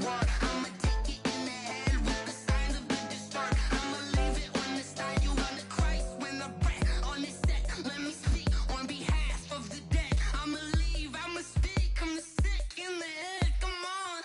apart. I'ma take it in the head with the signs of the distort. I'ma leave it on the side, you on the Christ when I pray on this set. Let me speak on behalf of the dead. I'ma leave, I'ma speak, I'm the sick in the head. Come on,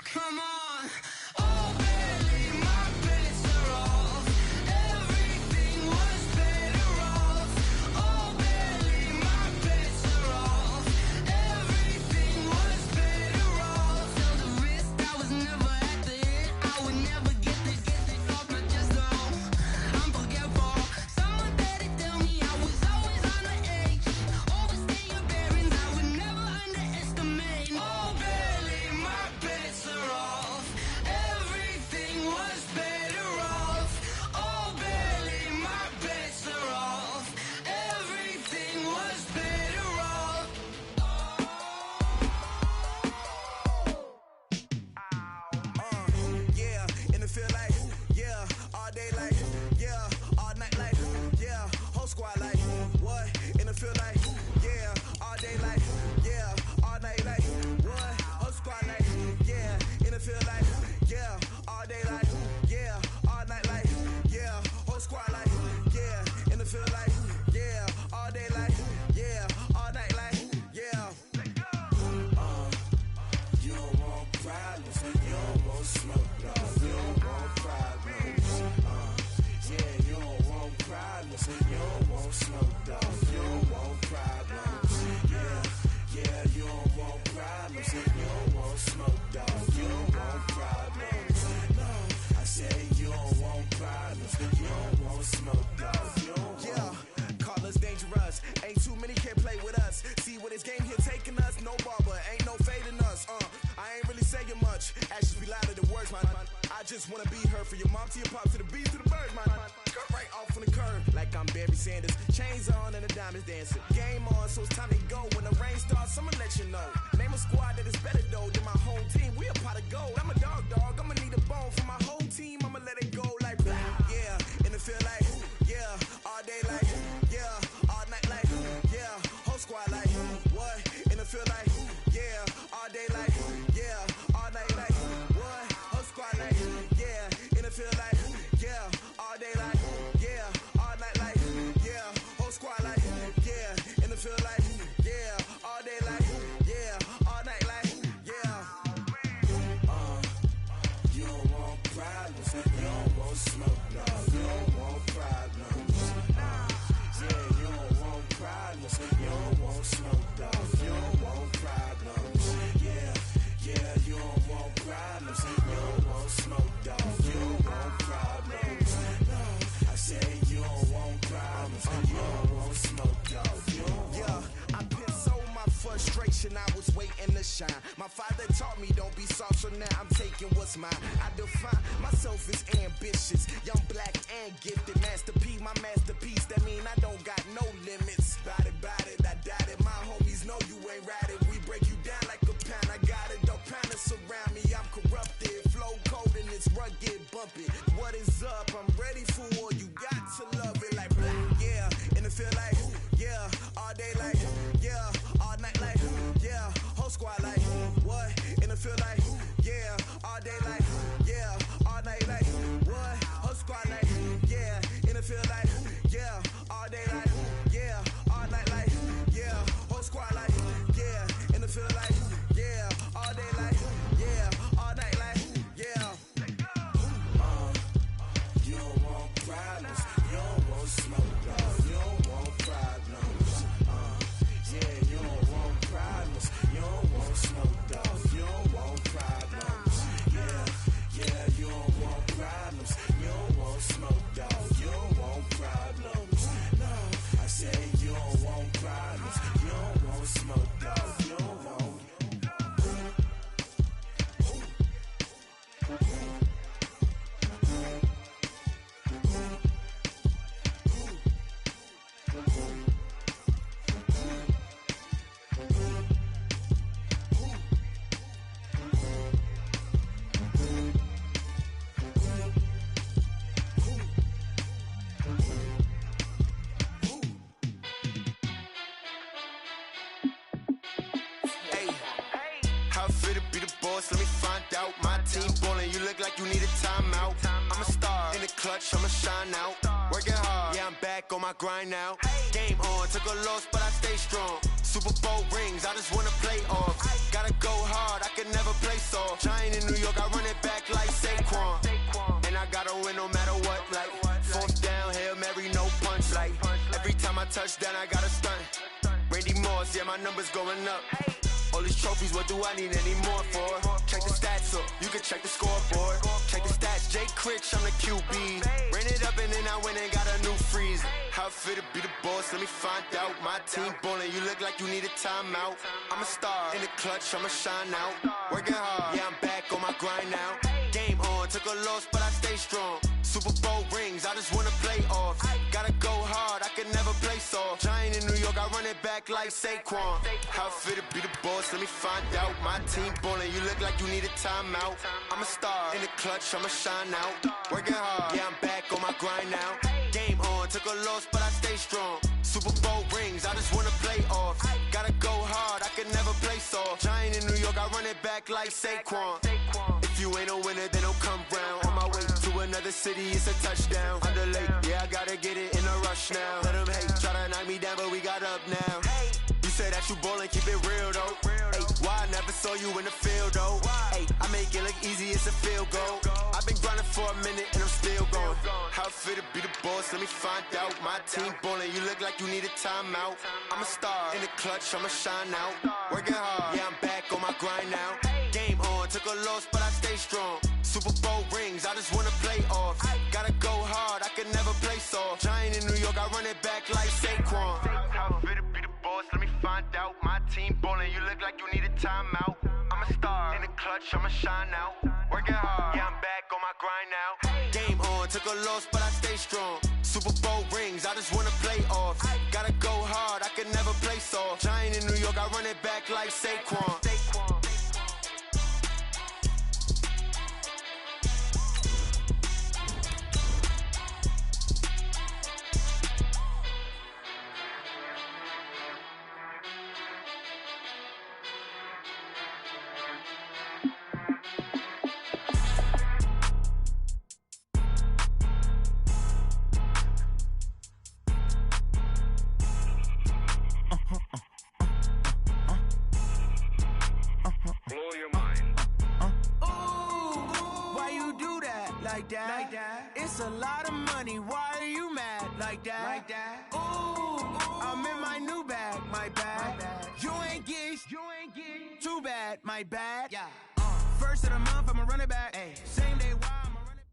come on. Oh, barely my bets are off. Everything was better off. Oh, barely my bets are off. Everything was better off. Till the risk, I was never at the hit. I would never get this off, but just know I'm forgetful. Someone better tell me I was always on the edge. Overstay your bearings, I would never underestimate. Oh, barely my bets are off. Everything was better off. Oh, barely my bets are off. Everything was better off. Yeah, and it feel like, yeah, all day like, yeah, all night like, yeah, whole squad like, what? And it feel like, yeah, all day like, yeah, all night like, what? Whole squad like, yeah, and it feel like, yeah, all day like, yeah, all night like, yeah, whole squad like, yeah, and it feel like, yeah, all day like, yeah, all night like, yeah. You don't want problems, you don't want smoke, dog. You don't want problems. Yeah, you don't want problems, you don't want smoke, dog. You don't want problems. Yeah, you don't want problems, you don't want smoke, dog. You don't want problems. No, I say you don't want problems, you don't want smoke, dog. You don't want. Call us dangerous. Ain't too many can play with us. See where this game here taking us. No barber, ain't no fading us. I ain't really saying much. Actions be louder than words, man. I just wanna be heard from your mom to your pop to the beat to the birds, man. Cut right off on the curb like I'm Barry Sanders. Chains on and the diamonds dancing. Game on, so it's time to go. When the rain starts, I'ma let you know. Name a squad that is better though than my home team. We a pot of gold. I'm a dog. I'ma need a bone for my whole team. I'ma let it go like blah. Yeah, and it feel like, yeah, all day like, yeah, all night like, yeah, whole squad like, what? And it feel like, yeah, all day like, yeah, all night like, what? Whole squad like, yeah, and it feel like, yeah, all day like, yeah, all night like, yeah, whole squad like, yeah, and it feel like, yeah, all day like, yeah, all night like, yeah. You don't want problems, you don't want smoke, no, you don't want problems. Yeah, you don't want problems, you don't want smoke, dog. You don't want problems. Yeah, you don't want problems, you don't want smoke, dog. You don't want problems. No, I say you don't want problems, you don't want smoke, dog. You don't want. Yeah, I been so my frustration, I was waiting to shine. My father taught me don't be soft, so now I'm taking what's mine. I define myself as ambitious, young, black, and gifted. Master P, my masterpiece, that mean I don't got no limits. Bout it, I doubt it. My homies know you ain't ratted. We break you down like a pound. I got it, don't pound to surround me. I'm corrupted, flow cold and it's rugged, bumpy. What is up? I'm ready for war. You got to love it like blah. Yeah, and it feel like, yeah, all day like, yeah, all night like, yeah, whole squad like, what? And it feel like, yeah, all day like, yeah, all night like, what? Whole squad like, yeah, and it feel like, yeah, all day like, yeah, all night like, yeah, whole squad like, yeah, and it feel like, fit to be the boss? Let me find out. My team ballin', you look like you need a timeout. I'm a star in the clutch, I'ma shine out. Working hard, yeah, I'm back on my grind now. Game on, took a loss, but I stay strong. Super Bowl rings, I just wanna play off. Gotta go hard, I can never play soft. Giant in New York, I run it back like Saquon. And I gotta win no matter what, like fourth down, Hail Mary, no punch. Like every time I touch down, I gotta stunt. Randy Moss, yeah, my numbers going up. All these trophies, what do I need any more for? Check the stats up, you can check the scoreboard. Check the stats, Jay Critch, I'm the QB. Ran it up and then I went and got a new freeze. How fit to be the boss, let me find out. My team ballin', you look like you need a timeout. I'm a star in the clutch, I'ma shine out. Working hard, yeah, I'm back on my grind now. Game on, took a loss, but I stay strong. Super Bowl rings, I just wanna play off. Gotta go hard, I can never play soft. Giant in New York, I run it back like Saquon. How fit to be the boss, let me find out. My team ballin', you look like you need a timeout. I'm a star in the clutch, I'ma shine out. Working hard, yeah, I'm back on my grind now. Game on, took a loss, but I stay strong. Super Bowl rings, I just wanna play off. Gotta go hard, I can never play soft. Giant in New York, I run it back like Saquon. If you ain't a winner, then don't come round. On my way to another city, it's a touchdown. Underlay, yeah, I gotta get it in a rush now. Let them hate, try to knock me down, but we got up now. You say that you ballin', keep it real though. Ay, why I never saw you in the field though? Ay, I make it look easy, it's a field goal. I've been grinding for a minute and I'm still going. How fit to be the boss, let me find out. My team ballin', you look like you need a timeout. I'm a star in the clutch, I'ma shine out. Working hard, yeah, I'm back on my grind now. Game on, took a loss, but I stay strong. Super Bowl rings, I just wanna play off. Gotta go hard, I can never play soft. Giant in New York, I run it back like Saquon. How fit to be the boss, let me find out. My team ballin', you look like you need a timeout. I'm a star in the clutch, I'ma shine out. Working hard, yeah, I'm back on my grind now. Game on, took a loss, but I stay strong. Super Bowl rings, I just wanna play off. Gotta go hard, I can never play soft. Giant in New York, I run it back like Saquon. Like that. It's a lot of money. Why are you mad like that? Ooh, I'm in my new bag, my bad. You ain't getting too bad, my bad. Yeah. First of the month, I'ma run it back. Ay. Same day, why I'ma run it.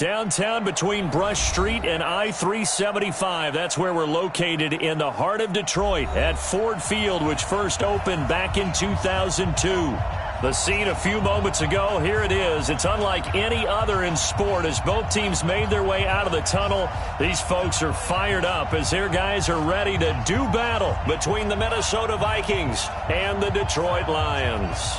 Downtown between Brush Street and I-375. That's where we're located in the heart of Detroit at Ford Field, which first opened back in 2002. The scene a few moments ago, here it is. It's unlike any other in sport as both teams made their way out of the tunnel. These folks are fired up as their guys are ready to do battle between the Minnesota Vikings and the Detroit Lions.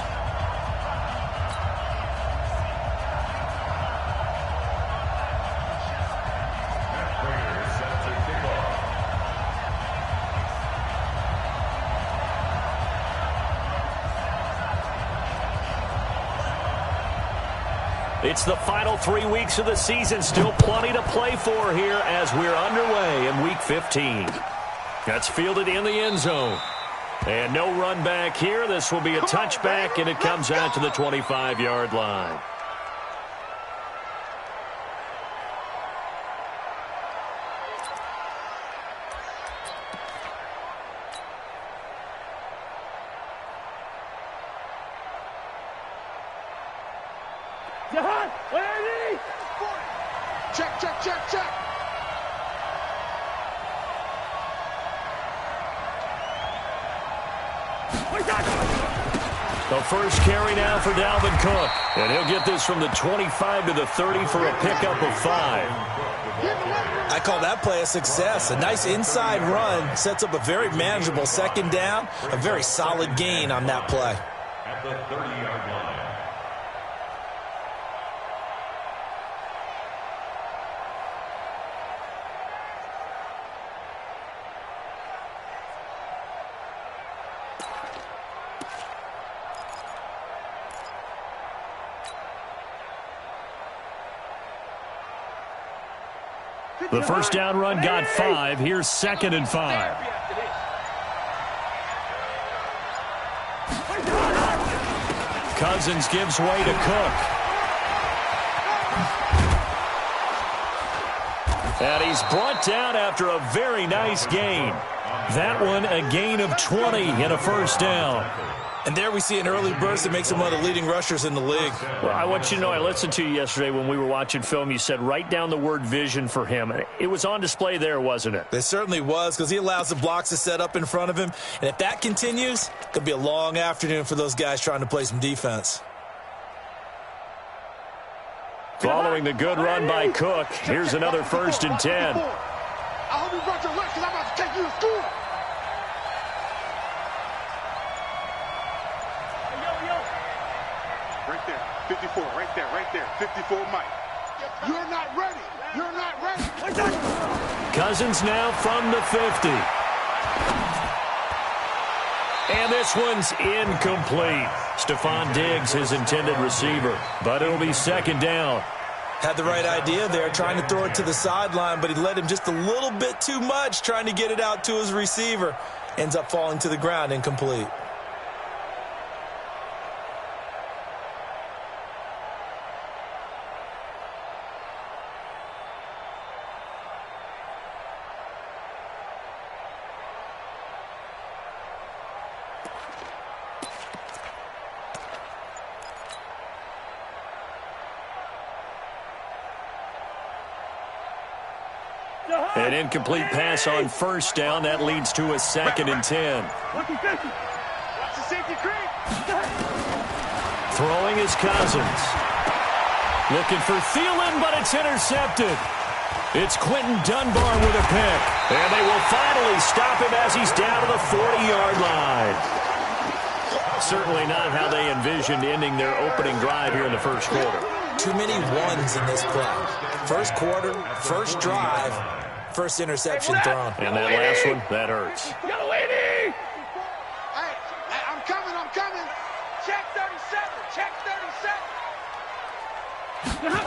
It's the final 3 weeks of the season. Still plenty to play for here as we're underway in Week 15. That's fielded in the end zone. And no run back here. This will be a touchback, and it comes out to the 25-yard line. Check. The first carry now for Dalvin Cook. And he'll get this from the 25 to the 30 for a pickup of 5. I call that play a success. A nice inside run sets up a very manageable second down. A very solid gain on that play. At the 30-yard line. The first down run got 5. Here's 2nd and 5. Cousins gives way to Cook. And he's brought down after a very nice gain. That one a gain of 20 and a first down. And there we see an early burst that makes him one of the leading rushers in the league. Well, I want you to know, I listened to you yesterday when we were watching film. You said write down the word vision for him. It was on display there, wasn't it? It certainly was, because he allows the blocks to set up in front of him. And if that continues, it could be a long afternoon for those guys trying to play some defense. Following the good run by Cook, here's another 1st and 10. I hope you brought your lunch because I'm about to take you to school. Right there, 54, right there, 54, Mike. You're not ready. You're not ready. Cousins now from the 50. And this one's incomplete. Stephon Diggs, his intended receiver, but it'll be 2nd down. Had the right idea there, trying to throw it to the sideline, but he led him just a little bit too much, trying to get it out to his receiver. Ends up falling to the ground, incomplete. An incomplete pass on 1st down. That leads to a 2nd and 10. Throwing is Cousins. Looking for Thielen, but it's intercepted. It's Quentin Dunbar with a pick. And they will finally stop him as he's down to the 40-yard line. Certainly not how they envisioned ending their opening drive here in the first quarter. Too many ones in this play. First quarter, first drive, first interception thrown. And that last one, that hurts. Hey, I'm coming. Check 37, check 37.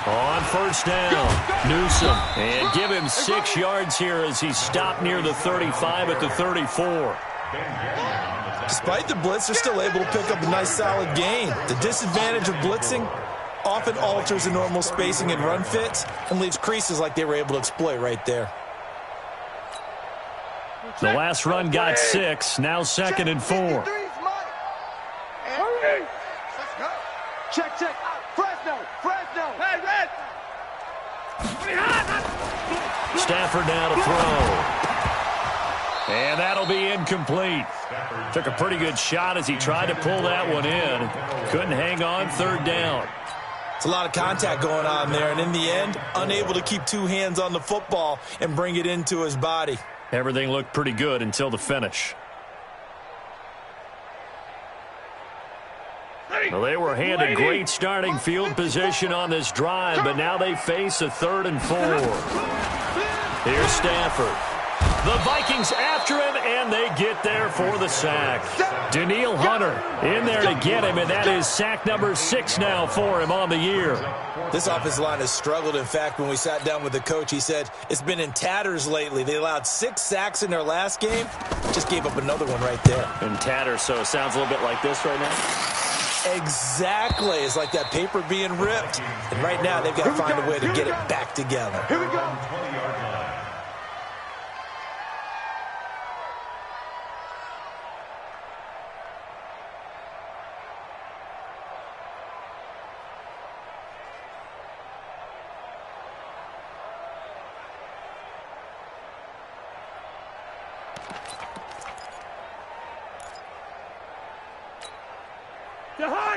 On 1st down, Newsom. And give him 6 yards here as he's stopped near the 35 at the 34. Despite the blitz, they're still able to pick up a nice solid gain. The disadvantage of blitzing often alters the normal spacing and run fits and leaves creases like they were able to exploit right there. The last run got 6, now 2nd and 4. Hurry! Check. Fresno. Hey, Red! Stafford now to throw. And that'll be incomplete. Took a pretty good shot as he tried to pull that one in. Couldn't hang on, 3rd down. It's a lot of contact going on there, and in the end, unable to keep 2 hands on the football and bring it into his body. Everything looked pretty good until the finish. Well, they were handed great starting field position on this drive, but now they face a 3rd and 4. Here's Stafford. The Vikings after him, and they get there for the sack. Daniil Hunter in there to get him, and that is sack number 6 now for him on the year. This offensive line has struggled. In fact, when we sat down with the coach, he said it's been in tatters lately. They allowed 6 sacks in their last game. Just gave up another one right there. In tatters, so it sounds a little bit like this right now. Exactly. It's like that paper being ripped. And right now, they've got to find a way to get it back together. Here we go.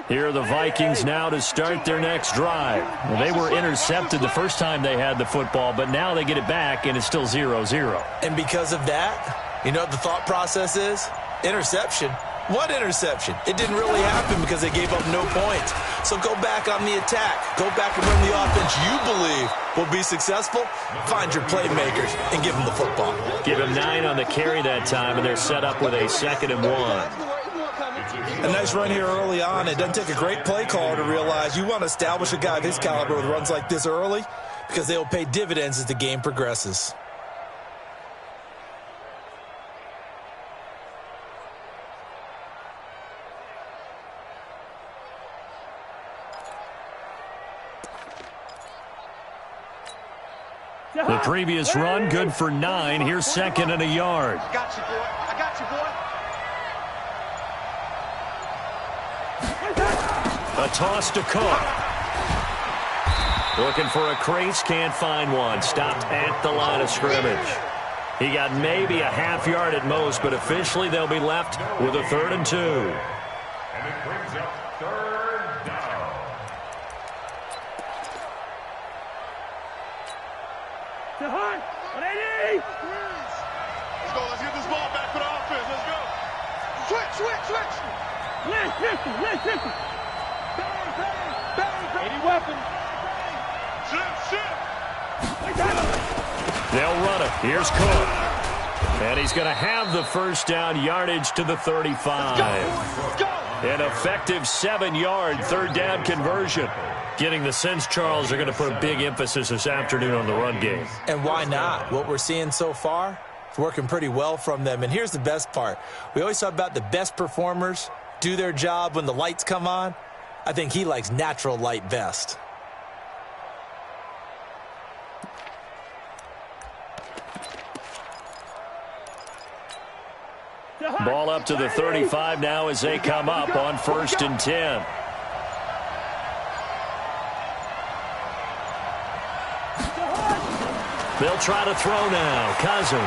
Here are the Vikings now to start their next drive. Well, they were intercepted the first time they had the football, but now they get it back, and it's still 0-0. And because of that, you know what the thought process is? Interception. What interception? It didn't really happen because they gave up no points. So go back on the attack. Go back and run the offense you believe will be successful. Find your playmakers and give them the football. Give him 9 on the carry that time, and they're set up with a 2nd and 1. A nice run here early on. It doesn't take a great play caller to realize you want to establish a guy of his caliber with runs like this early because they will pay dividends as the game progresses. The previous run, good for 9. Here's second and a yard. I got you, boy. I got you, boy. A toss to Cook. Looking for a crease, can't find one. Stopped at the line of scrimmage. He got maybe a half yard at most, but officially they'll be left with a 3rd and 2. And it brings up 3rd down. Let's go. Let's get this ball back for the offense. Let's go. Switch. Any weapon. Shift. They'll run it. Here's Cook. And he's going to have the first down, yardage to the 35. An effective 7-yard 3rd down conversion. Getting the sense, Charles, they're going to put a big emphasis this afternoon on the run game. And why not? What we're seeing so far, it's working pretty well from them. And here's the best part. We always talk about the best performers do their job when the lights come on. I think he likes natural light best. Ball up to the 35 now as they come up on 1st and 10. They'll try to throw now. Cousins.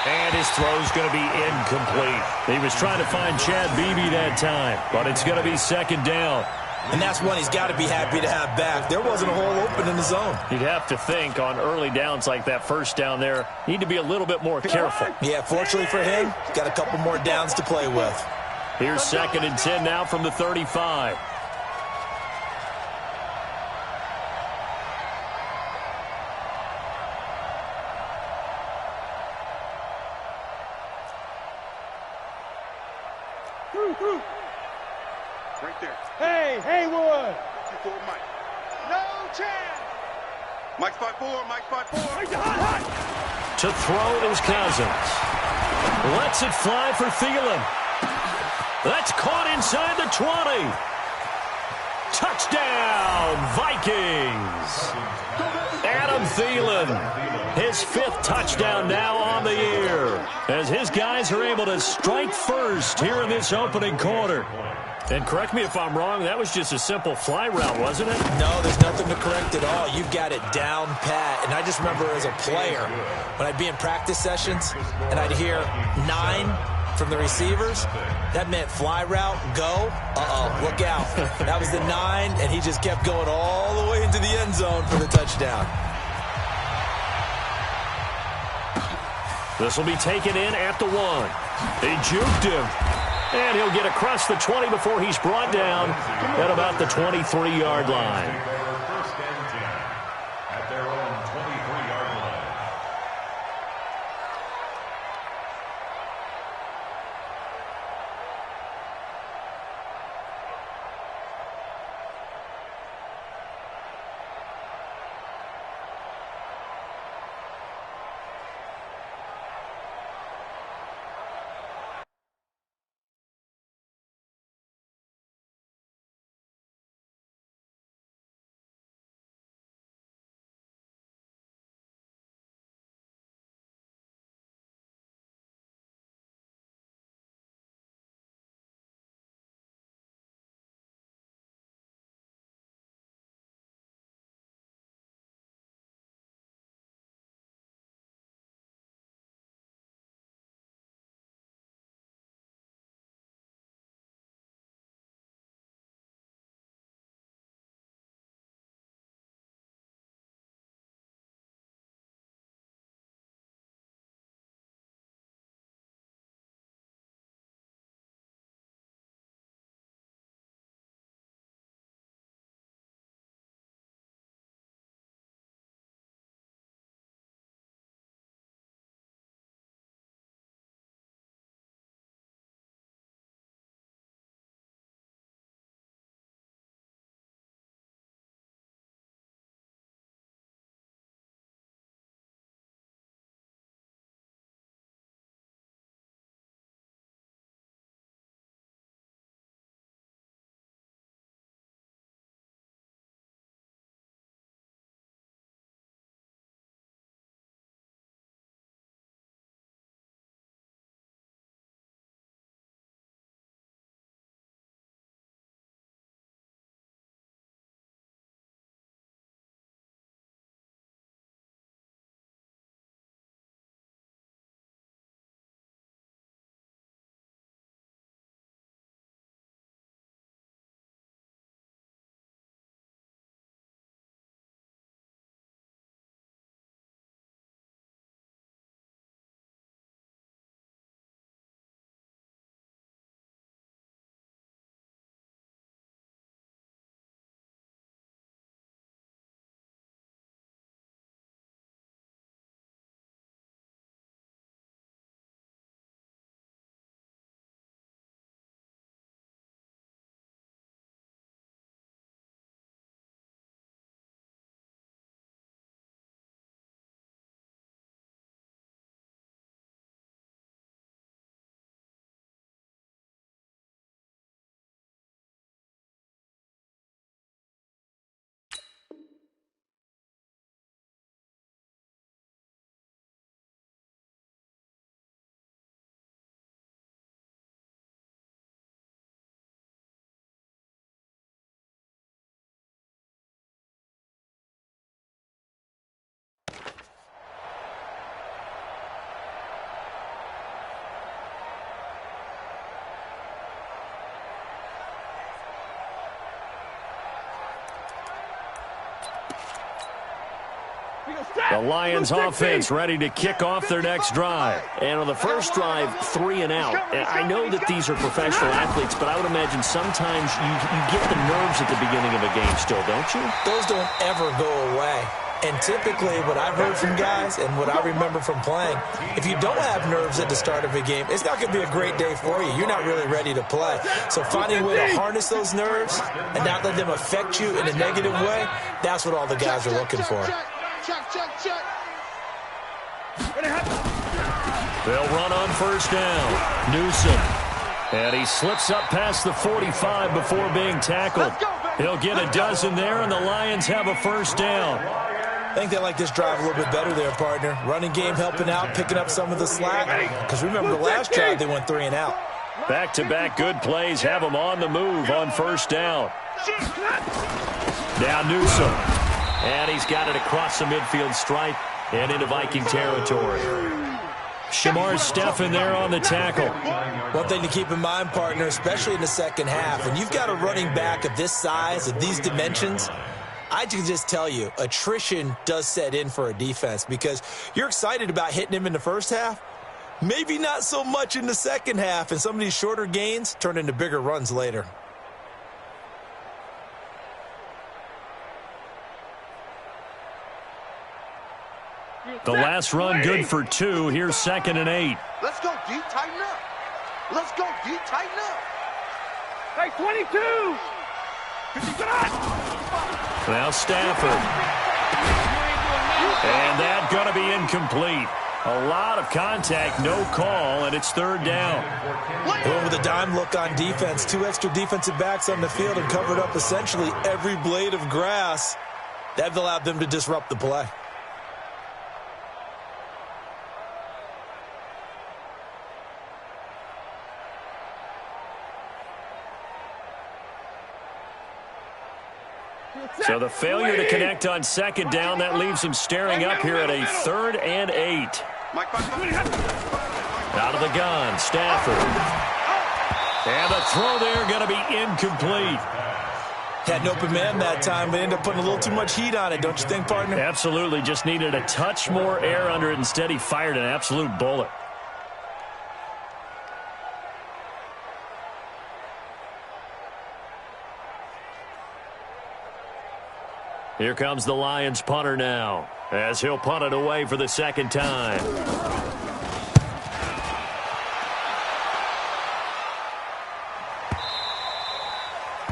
And his throw's going to be incomplete. He was trying to find Chad Beebe that time, but it's going to be 2nd down. And that's one he's got to be happy to have back. There wasn't a hole open in the zone. You'd have to think on early downs like that first down there, need to be a little bit more careful. Yeah, fortunately for him, he's got a couple more downs to play with. Here's 2nd and 10 now from the 35. Right there. Hey, Haywood. 54 Mike. No chance. Mike's 5'4", Mike's 5'4". To throw is Cousins. Lets it fly for Thielen. That's caught inside the 20. Touchdown, Vikings. Adam Thielen, his 5th touchdown now on the year, as his guys are able to strike first here in this opening quarter. And correct me if I'm wrong, that was just a simple fly route, wasn't it? No, there's nothing to correct at all. You've got it down pat. And I just remember as a player, when I'd be in practice sessions and I'd hear 9 from the receivers, that meant fly route, go, look out. That was the 9, and he just kept going all the way into the end zone for the touchdown. This will be taken in at the 1. He juked him. And he'll get across the 20 before he's brought down at about the 23-yard line. The Lions offense ready to kick off their next drive. And on the first drive, 3 and out. I know that these are professional athletes, but I would imagine sometimes you get the nerves at the beginning of a game still, don't you? Those don't ever go away. And typically what I've heard from guys and what I remember from playing, if you don't have nerves at the start of a game, it's not going to be a great day for you. You're not really ready to play. So finding a way to harness those nerves and not let them affect you in a negative way, that's what all the guys are looking for. They'll run on first down. Newsom. And he slips up past the 45 before being tackled. He'll get a dozen there, and the Lions have a first down. I think they like this drive a little bit better there, partner. Running game helping out, picking up some of the slack. Because remember, the last drive they went 3 and out. Back-to-back good plays have them on the move on first down. Now Newsom. And he's got it across the midfield stripe and into Viking territory. Shamar Stephen there on the tackle. One thing to keep in mind, partner, especially in the second half, when you've got a running back of this size, of these dimensions, I can just tell you, attrition does set in for a defense because you're excited about hitting him in the first half. Maybe not so much in the second half, and some of these shorter gains turn into bigger runs later. The last run good for 2. Here's 2nd and 8. Let's go, D. Tighten up. Let's go, D. Tighten up. Hey, 22. Now Stafford. And that's going to be incomplete. A lot of contact, no call, and it's 3rd down. Going with a dime look on defense. 2 extra defensive backs on the field and covered up essentially every blade of grass. That allowed them to disrupt the play. So the failure to connect on 2nd down, that leaves him staring up here at a 3rd and 8. Out of the gun, Stafford. And the throw there going to be incomplete. Had an open man that time, but ended up putting a little too much heat on it, don't you think, partner? Absolutely, just needed a touch more air under it. Instead, he fired an absolute bullet. Here comes the Lions punter now, as he'll punt it away for the 2nd time.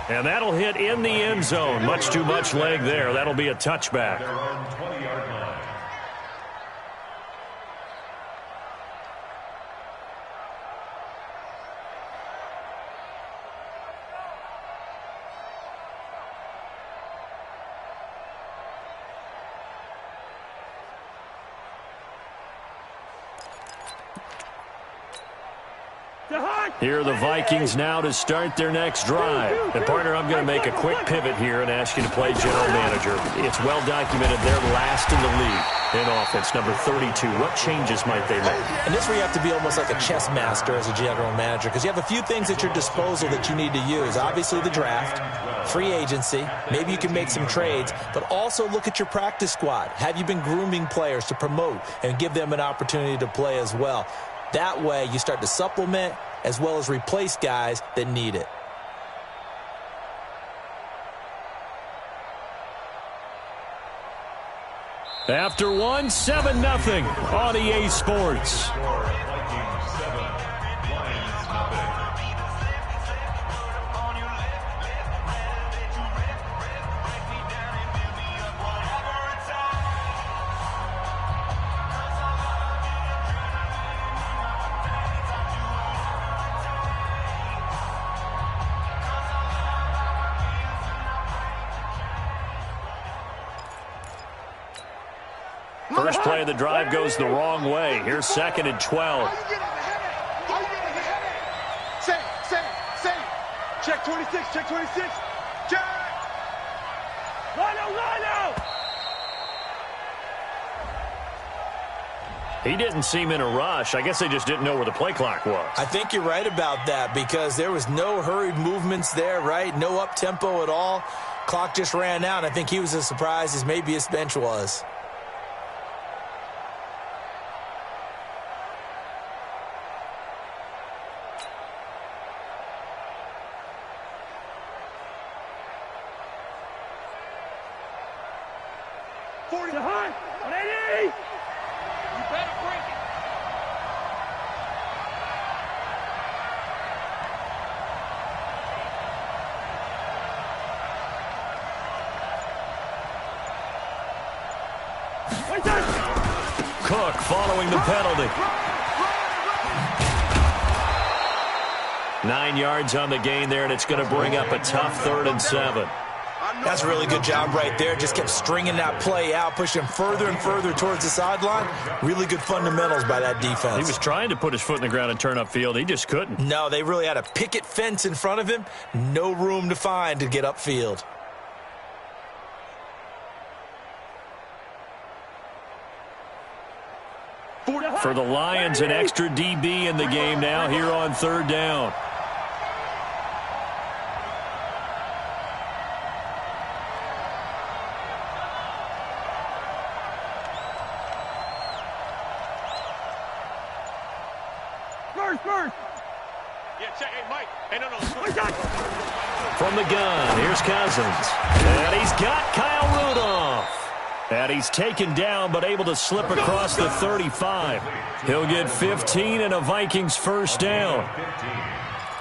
And that'll hit in the end zone. Much too much leg there. That'll be a touchback. Here are the Vikings now to start their next drive. And, partner, I'm going to make a quick pivot here and ask you to play general manager. It's well documented they're last in the league in offense, number 32. What changes might they make? And this is where you have to be almost like a chess master as a general manager because you have a few things at your disposal that you need to use. Obviously, the draft, free agency, maybe you can make some trades, but also look at your practice squad. Have you been grooming players to promote and give them an opportunity to play as well? That way, you start to supplement as well as replace guys that need it. After 7-0 on EA Sports. First play of the drive goes the wrong way. Here's 2nd and 12. Say. Check 26, check 26. Check. Line out. He didn't seem in a rush. I guess they just didn't know where the play clock was. I think you're right about that because there was no hurried movements there, right? No up-tempo at all. Clock just ran out. I think he was as surprised as maybe his bench was. 40. To high. 180. You better break it. Cook following the penalty. 9 yards on the gain there, and it's going to bring up a tough 3rd and 7. That's a really good job right there. Just kept stringing that play out, pushing him further and further towards the sideline. Really good fundamentals by that defense. He was trying to put his foot in the ground and turn upfield. He just couldn't. No, they really had a picket fence in front of him. No room to find to get upfield. For the Lions, an extra DB in the game now here on 3rd down. First. Yeah, check. Hey, Mike. Hey, no. From the gun, here's Cousins. And he's got Kyle Rudolph. And he's taken down, but able to slip across the 35. He'll get 15 and a Vikings 1st down.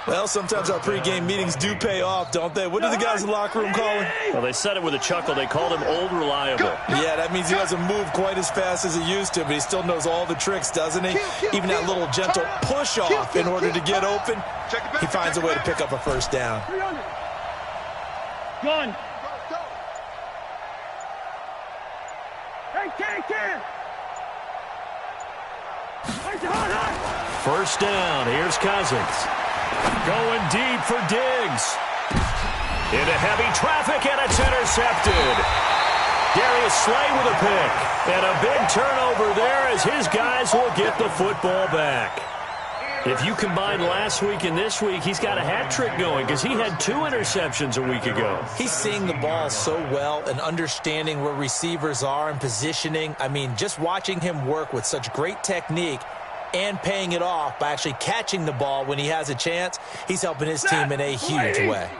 Well, sometimes our pregame meetings do pay off, don't they? What do the guys in the locker room call him? Well, they said it with a chuckle. They called him Old Reliable. Yeah, that means he doesn't move quite as fast as he used to, but he still knows all the tricks, doesn't he? Even that little gentle push-off in order to get open, he finds a way to pick up a 1st down. Gun. Hey, 1st down. Here's Cousins. Going deep for Diggs. Into heavy traffic, and it's intercepted. Darius Slay with a pick. And a big turnover there as his guys will get the football back. If you combine last week and this week, he's got a hat trick going because he had 2 interceptions a week ago. He's seeing the ball so well and understanding where receivers are and positioning. I mean, just watching him work with such great technique and paying it off by actually catching the ball when he has a chance, he's helping his team in a huge way.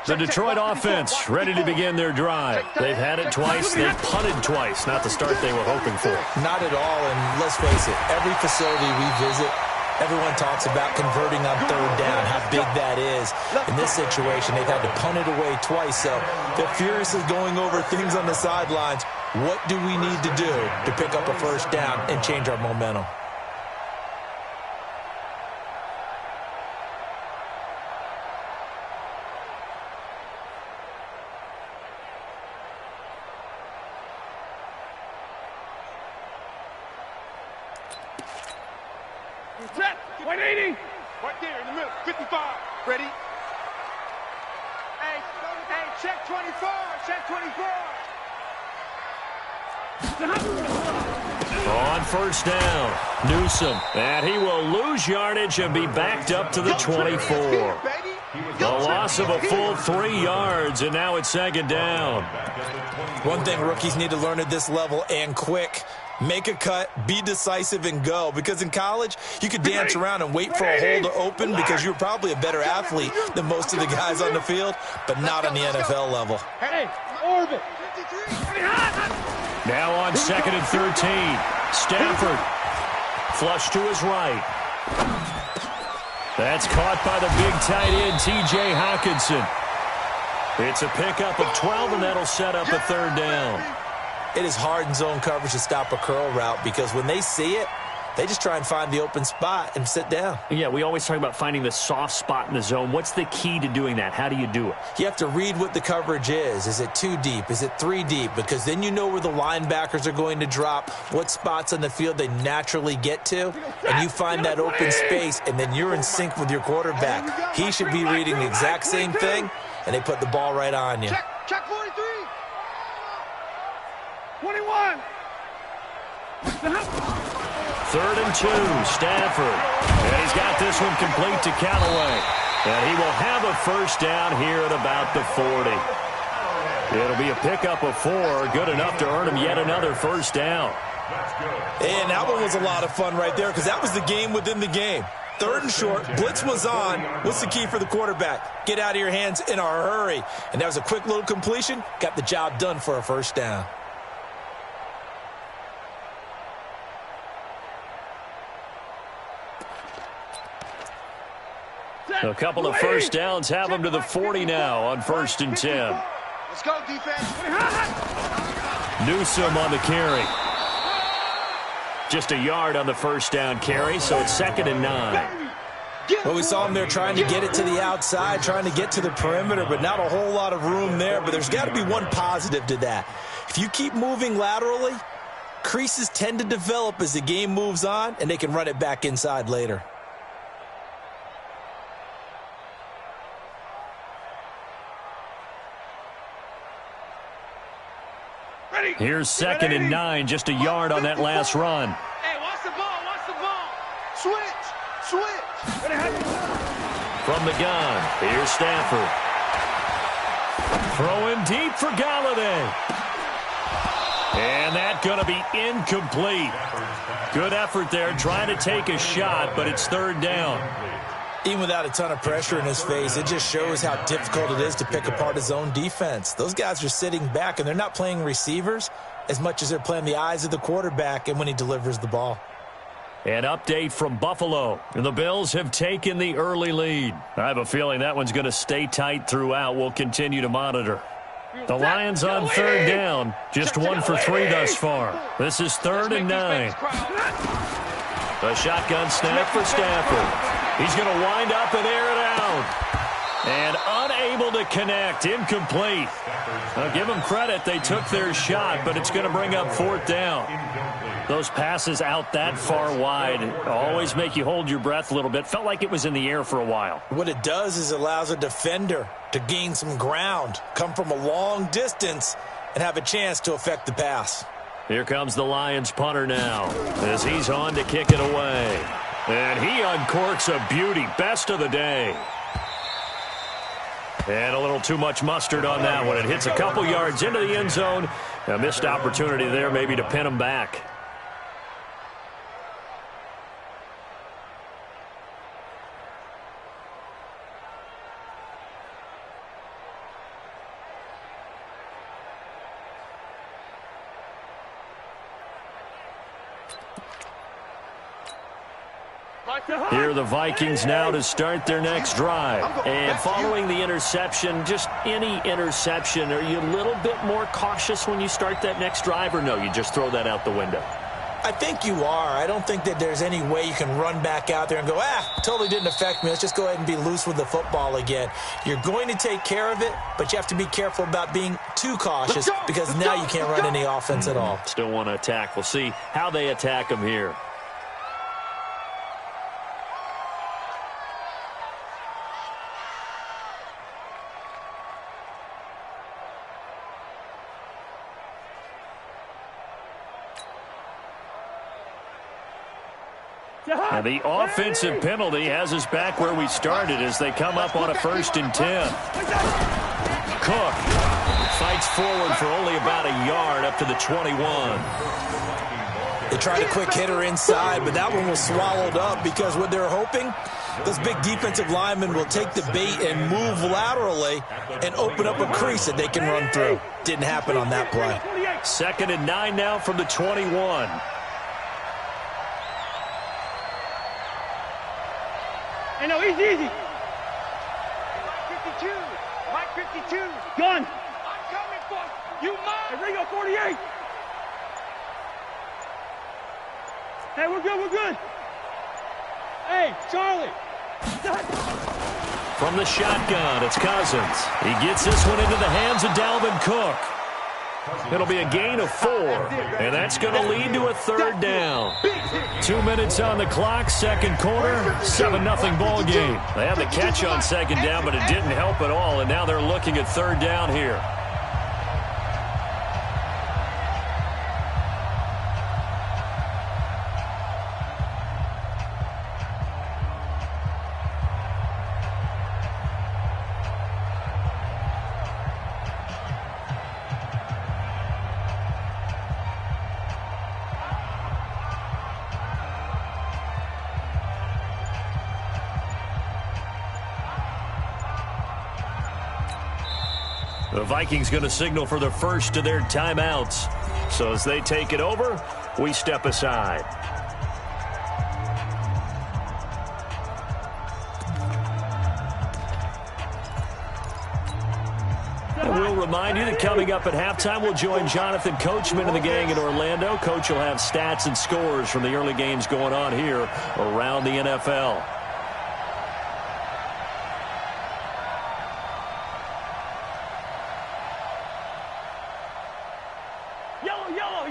The Detroit offense ready to begin their drive. They've had it twice. They've punted twice. Not the start they were hoping for. Not at all, and let's face it, every facility we visit, everyone talks about converting on 3rd down, how big that is. In this situation, they've had to punt it away twice, so they're furiously going over things on the sidelines. What do we need to do to pick up a 1st down and change our momentum? Set. 180. Right there in the middle. 55. Ready? Hey, check 24. Check 24. On 1st down, Newsome. And he will lose yardage and be backed up to the 24. A loss of a full 3 yards, and now it's 2nd down. One thing rookies need to learn at this level, and quick. Make a cut, be decisive, and go. Because in college, you could dance around and wait for a hole to open because you're probably a better athlete than most of the guys on the field, but not on the NFL level. Hey, orbit. Now on 2nd and 13. Stafford. Flush to his right. That's caught by the big tight end, T.J. Hawkinson. It's a pickup of 12, and that'll set up a 3rd down. It is hard in zone coverage to stop a curl route because when they see it, they just try and find the open spot and sit down. Yeah, we always talk about finding the soft spot in the zone. What's the key to doing that? How do you do it? You have to read what the coverage is. Is it 2 deep? Is it 3 deep? Because then you know where the linebackers are going to drop, what spots on the field they naturally get to, and you find that open space, and then you're in sync with your quarterback. He should be reading the exact same thing, and they put the ball right on you. Check 43. 21. 3rd and 2, Stafford. And he's got this one complete to Callaway. And he will have a 1st down here at about the 40. It'll be a pickup of 4, good enough to earn him yet another 1st down. And that one was a lot of fun right there because that was the game within the game. 3rd and short, blitz was on. What's the key for the quarterback? Get out of your hands in a hurry. And that was a quick little completion, got the job done for a 1st down. A couple of first downs have them to the 40 now on 1st and 10. Let's go, defense. Newsome on the carry. Just a yard on the first down carry, so it's 2nd and 9. Well, we saw him there trying to get it to the outside, trying to get to the perimeter, but not a whole lot of room there. But there's got to be one positive to that. If you keep moving laterally, creases tend to develop as the game moves on, and they can run it back inside later. Here's 2nd and 9, just a yard on that last run. Hey, watch the ball, watch the ball. Switch. From the gun, here's Stafford. Throwing deep for Galladay. And that's going to be incomplete. Good effort there, trying to take a shot, but it's 3rd down. Even without a ton of pressure in his face, it just shows how difficult it is to pick apart his own defense. Those guys are sitting back, and they're not playing receivers as much as they're playing the eyes of the quarterback and when he delivers the ball. An update from Buffalo. The Bills have taken the early lead. I have a feeling that one's going to stay tight throughout. We'll continue to monitor. The Lions on 3rd down. Just 1 for 3 thus far. This is 3rd and 9. A shotgun snap for Stafford. He's going to wind up and air it out. And unable to connect. Incomplete. Now give them credit. They took their shot, but it's going to bring up 4th down. Those passes out that far wide always make you hold your breath a little bit. Felt like it was in the air for a while. What it does is it allows a defender to gain some ground, come from a long distance, and have a chance to affect the pass. Here comes the Lions punter now as he's on to kick it away. And he uncorks a beauty. Best of the day. And a little too much mustard on that one. It hits a couple yards into the end zone. A missed opportunity there maybe to pin him back. Here are the Vikings now to start their next drive. And following the interception, just any interception, are you a little bit more cautious when you start that next drive, or no, you just throw that out the window? I think you are. I don't think that there's any way you can run back out there and go, totally didn't affect me. Let's just go ahead and be loose with the football again. You're going to take care of it, but you have to be careful about being too cautious because now you can't run any offense at all. Still want to attack. We'll see how they attack them here. And the offensive penalty has us back where we started as they come up on a 1st and 10. Cook fights forward for only about a yard up to the 21. They tried a quick hitter inside, but that one was swallowed up because what they're hoping, those big defensive linemen will take the bait and move laterally and open up a crease that they can run through. Didn't happen on that play. 2nd and 9 now from the 21. Hey, no, easy. Mike 52. Mike 52. Gun. I'm coming for you, Mike. Hey, Ringo 48. Hey, we're good. Hey, Charlie. From the shotgun, it's Cousins. He gets this one into the hands of Dalvin Cook. It'll be a gain of 4, and that's going to lead to a 3rd down. 2 minutes on the clock, 2nd quarter, 7-0 ball game. They had the catch on 2nd down, but it didn't help at all, and now they're looking at 3rd down here. The Vikings going to signal for the first of their timeouts. So as they take it over, we step aside. We'll remind you that coming up at halftime, we'll join Jonathan Coachman and the gang in Orlando. Coach will have stats and scores from the early games going on here around the NFL.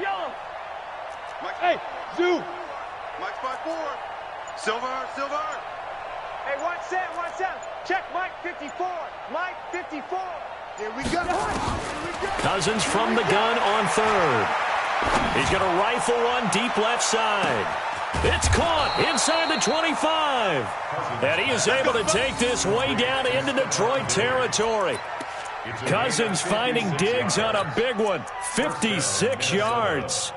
Yellow. Hey, Zoo. Mike's 5-4. Silver. Hey, 1-7. Check Mike 54. Mike 54. Here we go. Cousins from the gun on third. He's going to rifle one deep left side. It's caught inside the 25. And he is able to take this way down into Detroit territory. Cousins finding Diggs on a big one. 56 yards.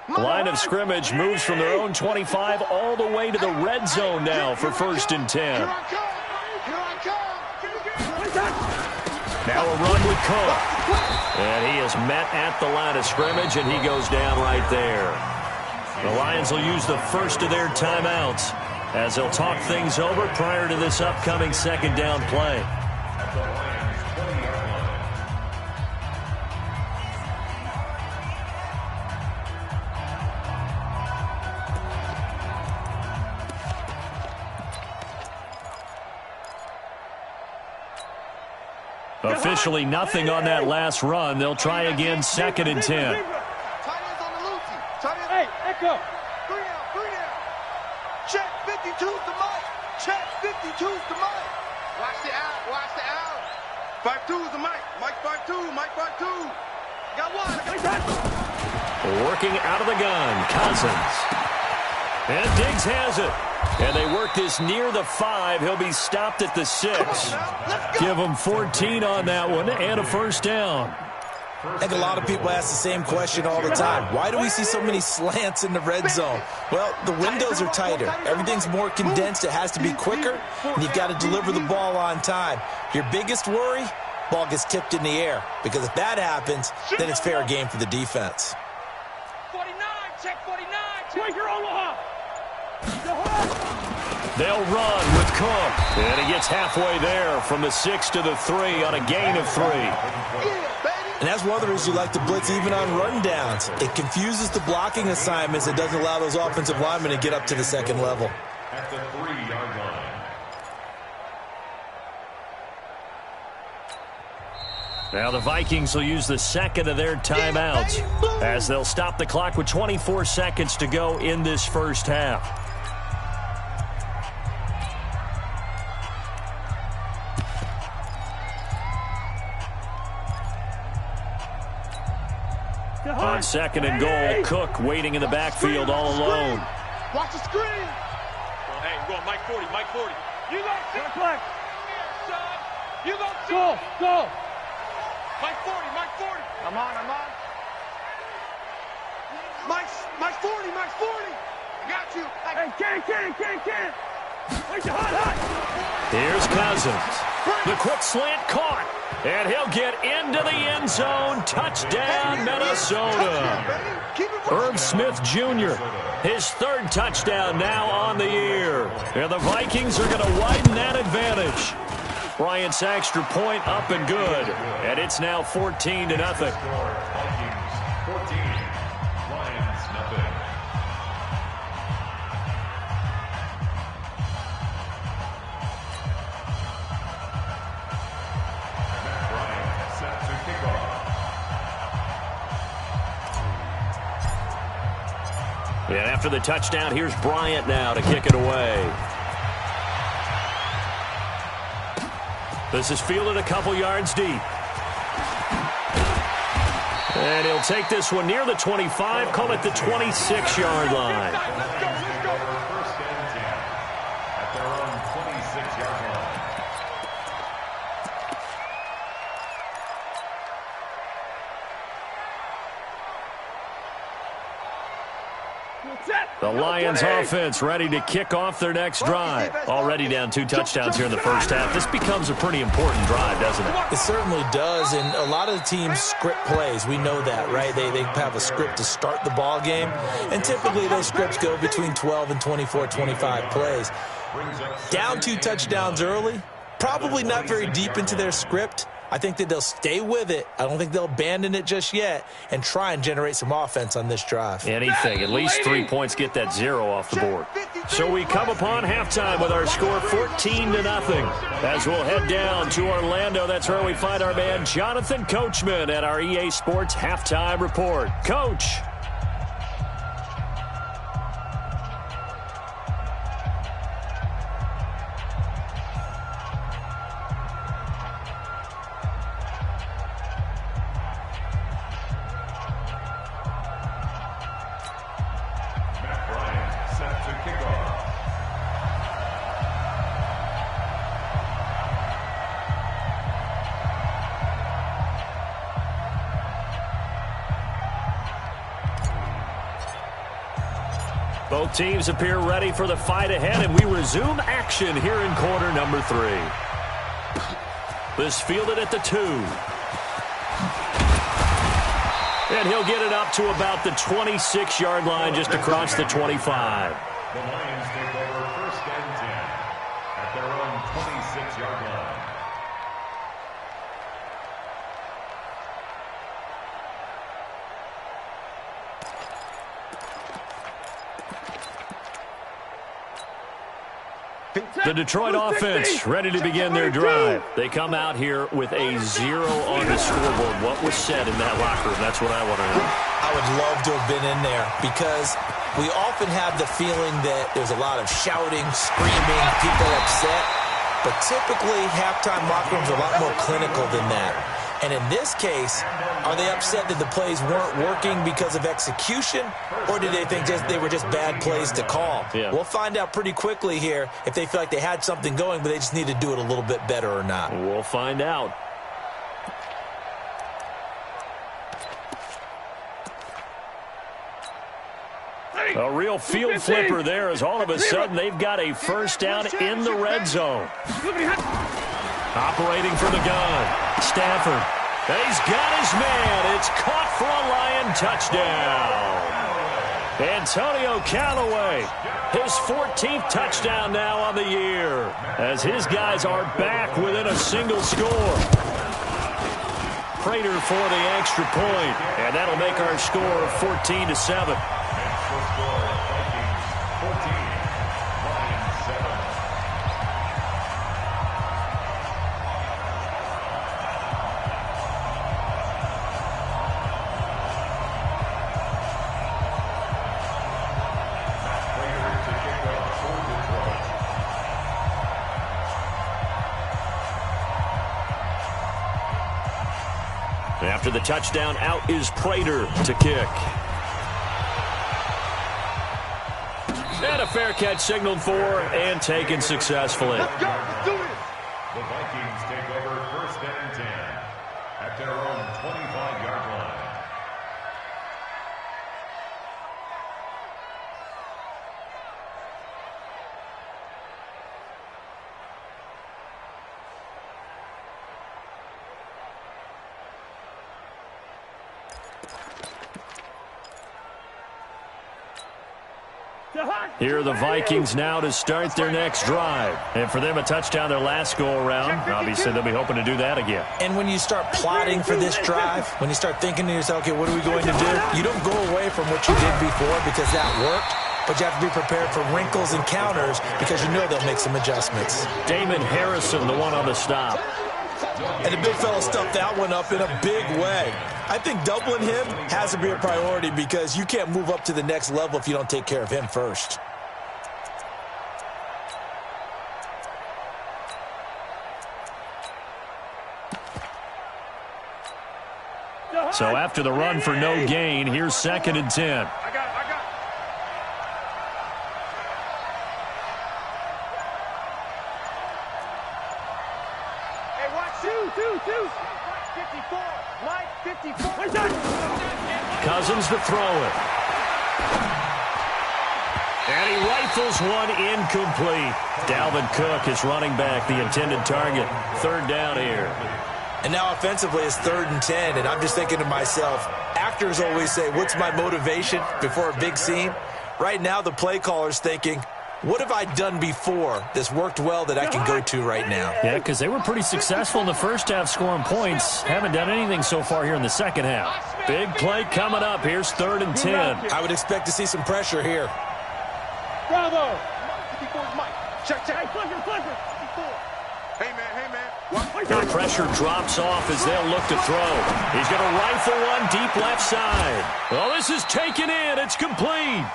Line of scrimmage moves from their own 25 all the way to the red zone now for 1st and 10. Now a run with Cook. And he is met at the line of scrimmage, and he goes down right there. The Lions will use the first of their timeouts as they'll talk things over prior to this upcoming 2nd down play. Officially nothing on that last run. They'll try again 2nd and 10. Hey, Echo. 3 down. Check 52's the Mike. Check 52's the Mike. Watch the out. 5-2's the Mike. Mike 5-2. Got one. Working out of the gun, Cousins. And Diggs has it. And they work this near the 5. He'll be stopped at the 6. Give him 14 on that one and a 1st down. I think a lot of people ask the same question all the time. Why do we see so many slants in the red zone? Well, the windows are tighter. Everything's more condensed. It has to be quicker, and you've got to deliver the ball on time. Your biggest worry, ball gets tipped in the air, because if that happens, then it's fair game for the defense. 49, check 49. Quaker Omaha. They'll run with Cook. And he gets halfway there from the 6 to the 3 on a gain of 3. And that's one of the reasons you like to blitz even on rundowns. It confuses the blocking assignments. It doesn't allow those offensive linemen to get up to the 2nd level. At the 3-yard line. Now the Vikings will use the 2nd of their timeouts as they'll stop the clock with 24 seconds to go in this first half. On 2nd and goal, Cook waiting in the backfield all alone. Watch the screen. Hey, go Mike 40. You go sit back. You go sit. Go. Mike 40. I'm on. Mike 40. I got you. Hey, can't. Wait, hot. Here's Cousins. The quick slant caught. And he'll get into the end zone. Touchdown, Minnesota. Herb Smith Jr., his 3rd touchdown now on the year. And the Vikings are going to widen that advantage. Bryant's extra point up and good. And it's now 14-0. Vikings 14, Lions nothing. And after the touchdown, here's Bryant now to kick it away. This is fielded a couple yards deep. And he'll take this one near the 25, call it the 26-yard line. Let's go. 1st and 10 at their own 26-yard line. The Lions offense ready to kick off their next drive. Already down 2 touchdowns here in the first half. This becomes a pretty important drive, doesn't it? It certainly does, and a lot of the teams script plays. We know that, right? They have a script to start the ball game, and typically those scripts go between 12 and 24, 25 plays. Down 2 touchdowns early, probably not very deep into their script. I think that they'll stay with it. I don't think they'll abandon it just yet and try and generate some offense on this drive. Anything. At least 3 points get that 0 off the board. So we come upon halftime with our score 14-0. As we'll head down to Orlando, that's where we find our man Jonathan Coachman at our EA Sports Halftime Report. Coach. Both teams appear ready for the fight ahead, and we resume action here in quarter number 3. This fielded at the 2. And he'll get it up to about the 26-yard line, just across the 25. The Lions take over 1st and 10 at their own 26-yard line. The Detroit offense ready to begin their drive. They come out here with a 0 on the scoreboard. What was said in that locker room? That's what I want to know. I would love to have been in there because we often have the feeling that there's a lot of shouting, screaming, people upset. But typically, halftime locker rooms are a lot more clinical than that. And in this case, are they upset that the plays weren't working because of execution, or did they think they were just bad plays to call? Yeah. We'll find out pretty quickly here if they feel like they had something going, but they just need to do it a little bit better or not. We'll find out. A real field flipper there as all of a sudden they've got a first down in the red zone. Operating from the gun, Stafford. He's got his man. It's caught for a Lion touchdown. Antonio Callaway, his 14th touchdown now on the year, as his guys are back within a single score. Prater for the extra point, and that'll make our score 14-7. After the touchdown, out is Prater to kick. And a fair catch signaled for and taken successfully. Let's go. Let's do it. The Vikings take over 1st and 10 at their own 25-yard line. Here are the Vikings now to start their next drive. And for them, a touchdown their last go-around. Obviously, they'll be hoping to do that again. And when you start plotting for this drive, when you start thinking to yourself, okay, what are we going to do? You don't go away from what you did before because that worked, but you have to be prepared for wrinkles and counters because you know they'll make some adjustments. Damon Harrison, the one on the stop. And the big fella stuffed that one up in a big way. I think doubling him has to be a priority because you can't move up to the next level if you don't take care of him first. So after the run for no gain, here's 2nd and 10. I got it. Hey, watch 2. 54. Mike, 54. Cousins to throw it. And he rifles one incomplete. Dalvin Cook is running back the intended target. Third down here. And now offensively it's 3rd and 10, and I'm just thinking to myself, actors always say, what's my motivation before a big scene? Right now the play caller's thinking, what have I done before that's worked well that I can go to right now? Yeah, because they were pretty successful in the first half scoring points. Haven't done anything so far here in the second half. Big play coming up. Here's 3rd and 10. I would expect to see some pressure here. Bravo! 54's Mike. Check. Hey, Clifford, 54. Hey, man. The pressure drops off as they'll look to throw. He's going to rifle one deep left side. Well, this is taken in. It's complete.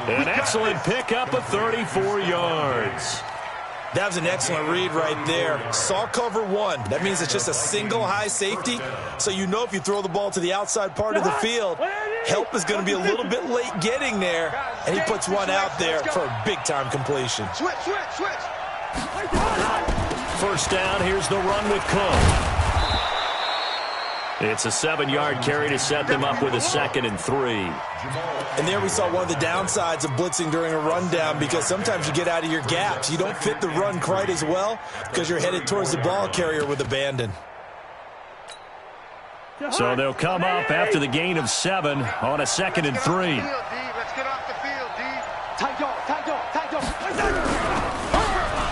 An excellent pickup of 34 yards. That was an excellent read right there. Saw cover 1. That means it's just a single high safety. So you know if you throw the ball to the outside part of the field, help is going to be a little bit late getting there. And he puts one out there for a big-time completion. Switch. First down, here's the run with Cook. It's a 7-yard carry to set them up with a 2nd and 3. And there we saw one of the downsides of blitzing during a rundown, because sometimes you get out of your gaps. You don't fit the run quite as well because you're headed towards the ball carrier with abandon. So they'll come up after the gain of 7 on a 2nd and 3. Let's get off the field, D. Tight dog.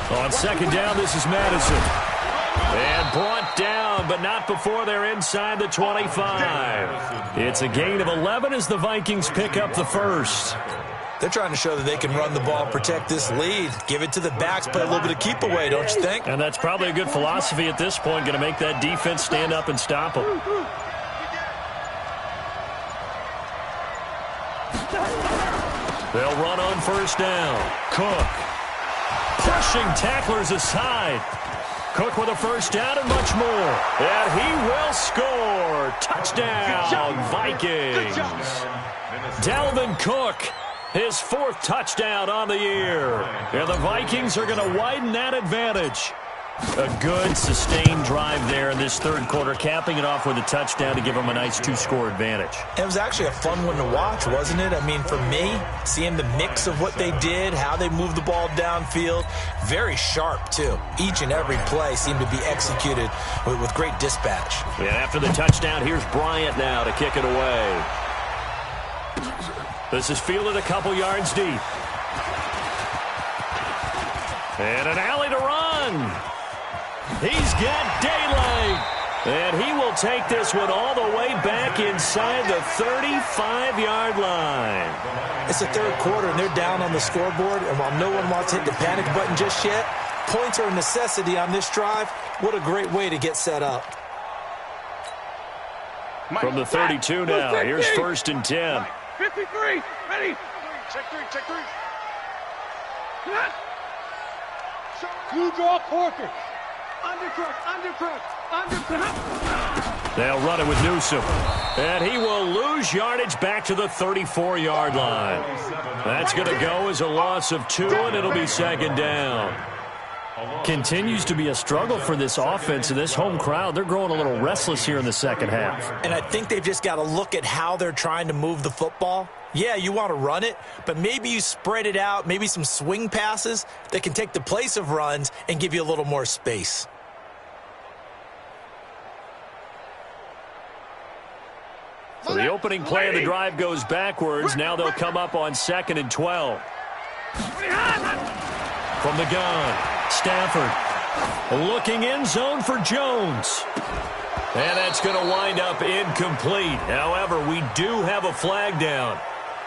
On 2nd down, this is Madison. And brought down, but not before they're inside the 25. It's a gain of 11 as the Vikings pick up the first. They're trying to show that they can run the ball and protect this lead. Give it to the backs, play a little bit of keep away, don't you think? And that's probably a good philosophy at this point, going to make that defense stand up and stop them. They'll run on first down. Cook pushing tacklers aside. Cook with a first down and much more. And he will score. Touchdown, Vikings. Dalvin Cook, his 4th touchdown on the year. And the Vikings are going to widen that advantage. A good, sustained drive there in this 3rd quarter, capping it off with a touchdown to give them a nice 2-score advantage. It was actually a fun one to watch, wasn't it? I mean, for me, seeing the mix of what they did, how they moved the ball downfield, very sharp, too. Each and every play seemed to be executed with great dispatch. And after the touchdown, here's Bryant now to kick it away. This is fielded a couple yards deep. And an alley to run. He's got daylight. And he will take this one all the way back inside the 35-yard line. It's the 3rd quarter, and they're down on the scoreboard. And while no one wants to hit the panic button just yet, points are a necessity on this drive. What a great way to get set up. From the 32 now, here's 1st and 10. 53, ready. Check three. You draw Corker. They'll run it with Newsom. And he will lose yardage back to the 34-yard line. That's going to go as a loss of 2, and it'll be 2nd down. Continues to be a struggle for this offense and this home crowd. They're growing a little restless here in the second half. And I think they've just got to look at how they're trying to move the football. Yeah, you want to run it, but maybe you spread it out, maybe some swing passes that can take the place of runs and give you a little more space. So the opening play of the drive goes backwards. Now they'll come up on 2nd and 12. From the gun, Stafford looking end zone for Jones. And that's going to wind up incomplete. However, we do have a flag down.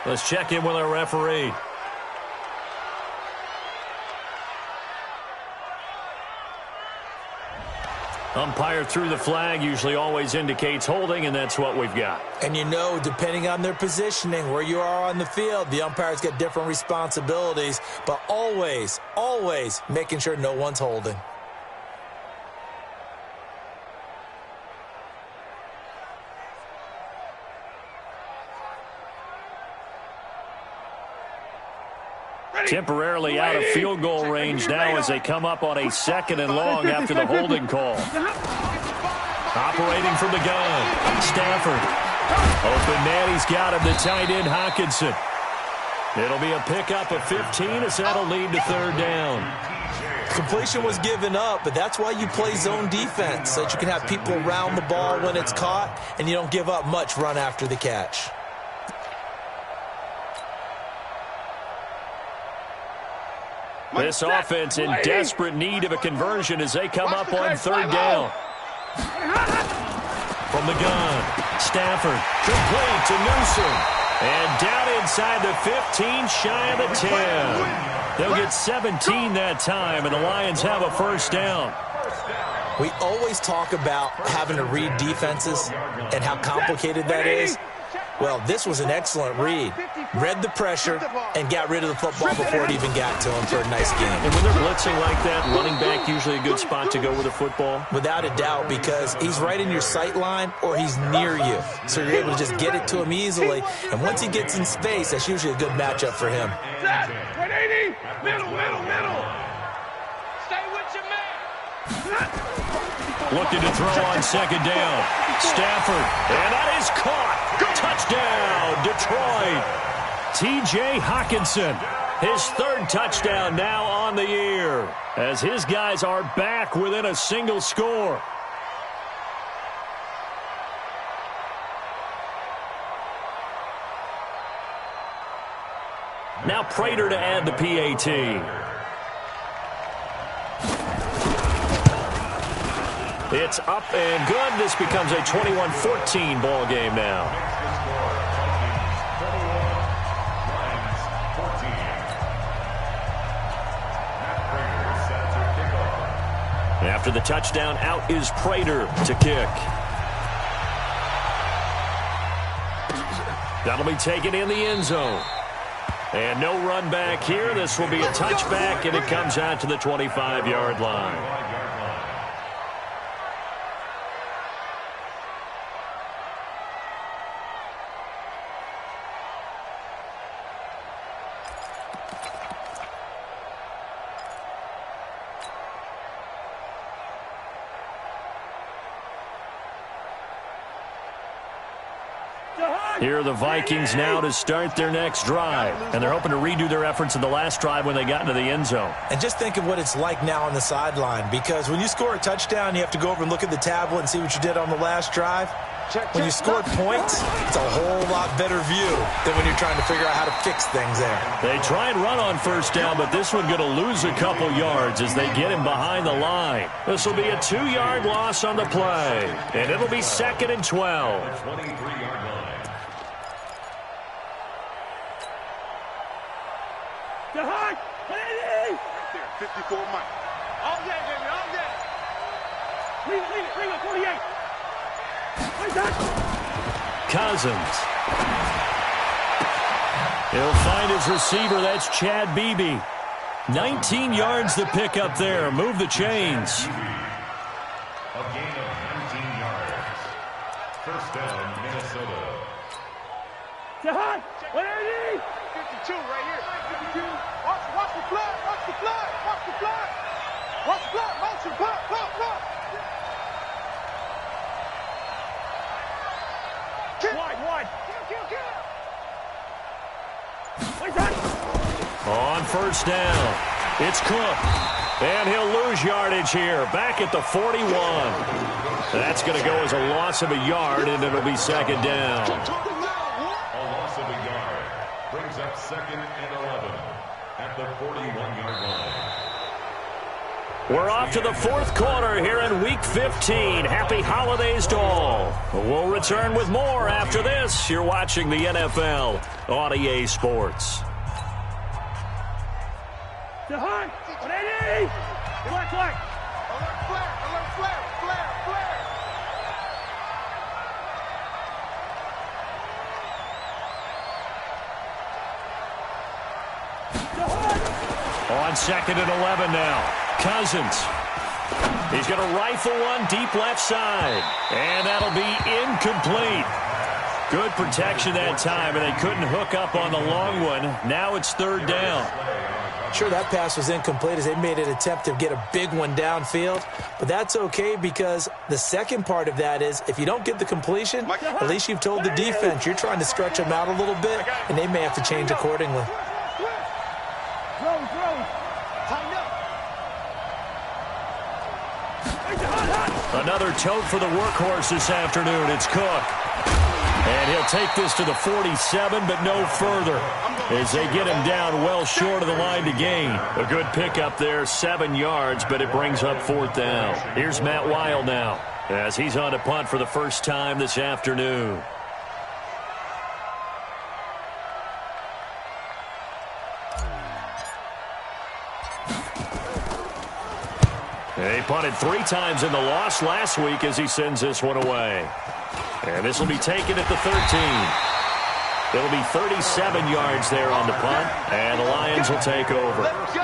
Let's check in with our referee. Umpire threw the flag, usually always indicates holding, and that's what we've got. And you know, depending on their positioning, where you are on the field, the umpire's got different responsibilities, but always, always making sure no one's holding. Temporarily out of field goal range now as they come up on a 2nd and long after the holding call. Operating from the gun, Stafford. Open man, he's got him, the tight end, Hockenson. It'll be a pickup of 15 as that'll lead to third down. Completion was given up, but that's why you play zone defense, so that you can have people around the ball when it's caught, and you don't give up much run after the catch. This offense in desperate need of a conversion as they come up on third down. From the gun, Stafford, complete to Newsom. And down inside the 15, shy of the 10. They'll get 17 that time, and the Lions have a first down. We always talk about having to read defenses and how complicated that is. Well, this was an excellent read. Read the pressure and got rid of the football before it even got to him for a nice game. And when they're blitzing like that, running back usually a good spot to go with the football? Without a doubt, because he's right in your sight line or he's near you. So you're able to just get it to him easily. And once he gets in space, that's usually a good matchup for him. 180, middle. Stay with your man. Looking to throw on second down. Stafford, and that is caught. Touchdown, Detroit. T.J. Hockenson, his third touchdown now on the year, as his guys are back within a single score. Now Prater to add the PAT. It's up and good. This becomes a 21-14 ball game now. After the touchdown, out is Prater to kick. That'll be taken in the end zone. And no run back here. This will be a touchback, and it comes out to the 25-yard line. Here are the Vikings now to start their next drive. And they're hoping to redo their efforts in the last drive when they got into the end zone. And just think of what it's like now on the sideline, because when you score a touchdown, you have to go over and look at the tablet and see what you did on the last drive. When you scored points, it's a whole lot better view than when you're trying to figure out how to fix things there. They try and run on first down, but this one going to lose a couple yards as they get him behind the line. This will be a 2-yard loss on the play, and it'll be 2nd and 12. 23-yard line. 54 Mike. All day, baby, all day. Leave it, 48. Cousins. He'll find his receiver. That's Chad Beebe. 19 yards to pick up there. Move the chains. A gain of 19 yards. First down, Minnesota. 52 right here. 52. Watch the flag. Watch the flag. Watch the flag. Watch the flag. Motion. Block. Wide. On first down, it's Cook. And he'll lose yardage here. Back at the 41. That's going to go as a loss of a yard, and it'll be 2nd down. A loss of a yard. Brings up 2nd and 11 at the 41-yard line. We're off to the 4th quarter here in Week 15. Happy holidays to all. We'll return with more after this. You're watching the NFL on EA Sports. Alert flag. On 2nd and 11 now. Cousins. He's going to rifle one deep left side. And that'll be incomplete. Good protection that time, and they couldn't hook up on the long one. Now it's third down. Sure, that pass was incomplete as they made an attempt to get a big one downfield. But that's okay because the second part of that is if you don't get the completion, at least you've told the defense you're trying to stretch them out a little bit, and they may have to change accordingly. Another tote for the workhorse this afternoon. It's Cook. And he'll take this to the 47, but no further as they get him down well short of the line to gain. A good pickup there, 7 yards, but it brings up fourth down. Here's Matt Weil now as he's on to punt for the first time this afternoon. He punted 3 times in the loss last week as he sends this one away. And this will be taken at the 13. It'll be 37 yards there on the punt, and the Lions will take over. At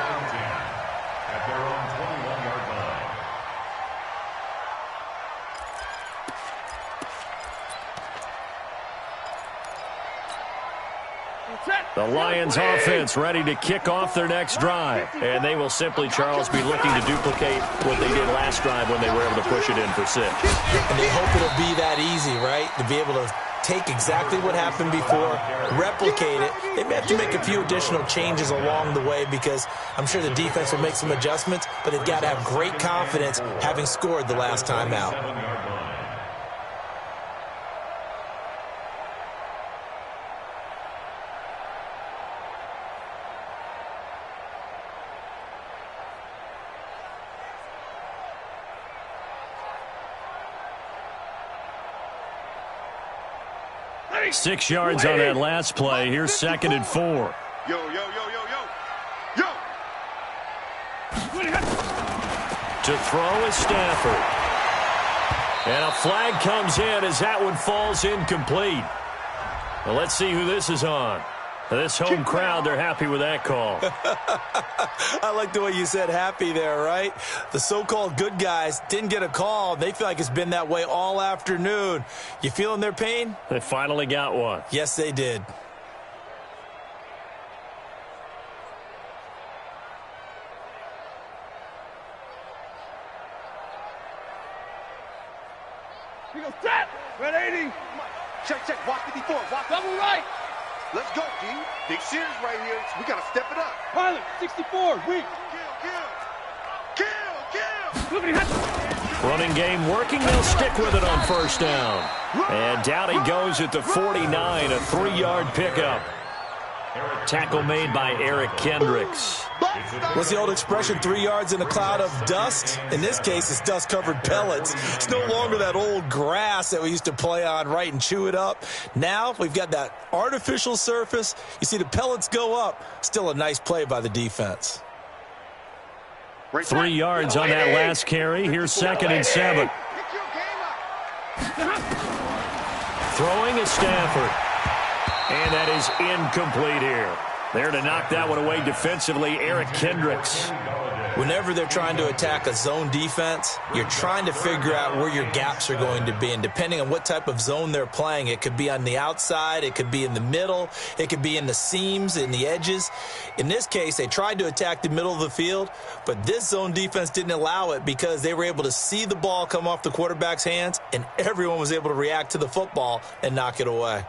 their own 21-yard line. The Lions offense ready to kick off their next drive. And they will simply, Charles, be looking to duplicate what they did last drive when they were able to push it in for 6. And they hope it'll be that easy, right? To be able to take exactly what happened before, replicate it. They may have to make a few additional changes along the way because I'm sure the defense will make some adjustments, but they've got to have great confidence having scored the last time out. Hey. 6 yards on that last play. Here's 2nd and 4. Yo, yo, yo, yo, yo. Yo. To throw is Stafford. And a flag comes in as that one falls incomplete. Well, let's see who this is on. This home crowd, they're happy with that call. I like the way you said happy there, right? The so-called good guys didn't get a call. They feel like it's been that way all afternoon. You feeling their pain? They finally got one. Yes, they did. He goes, set! Red 80! Check, check. Watch 54. Watch Double right! Let's go, G. Big series right here. We got to step it up. Pilot, 64, weak. Kill. Look at him. Running game working. They'll stick with it on first down. And down he goes at the 49, a 3-yard pickup. Tackle made by Eric Kendricks. What's the old expression, 3 yards in a cloud of dust? In this case, it's dust-covered pellets. It's no longer that old grass that we used to play on, right, and chew it up. Now we've got that artificial surface. You see the pellets go up. Still a nice play by the defense. 3 yards on that last carry. Here's 2nd and 7. Throwing is Stafford. And that is incomplete here. There to knock that one away defensively, Eric Kendricks. Whenever they're trying to attack a zone defense, you're trying to figure out where your gaps are going to be. And depending on what type of zone they're playing, it could be on the outside, it could be in the middle, it could be in the seams, in the edges. In this case, they tried to attack the middle of the field, but this zone defense didn't allow it because they were able to see the ball come off the quarterback's hands, and everyone was able to react to the football and knock it away.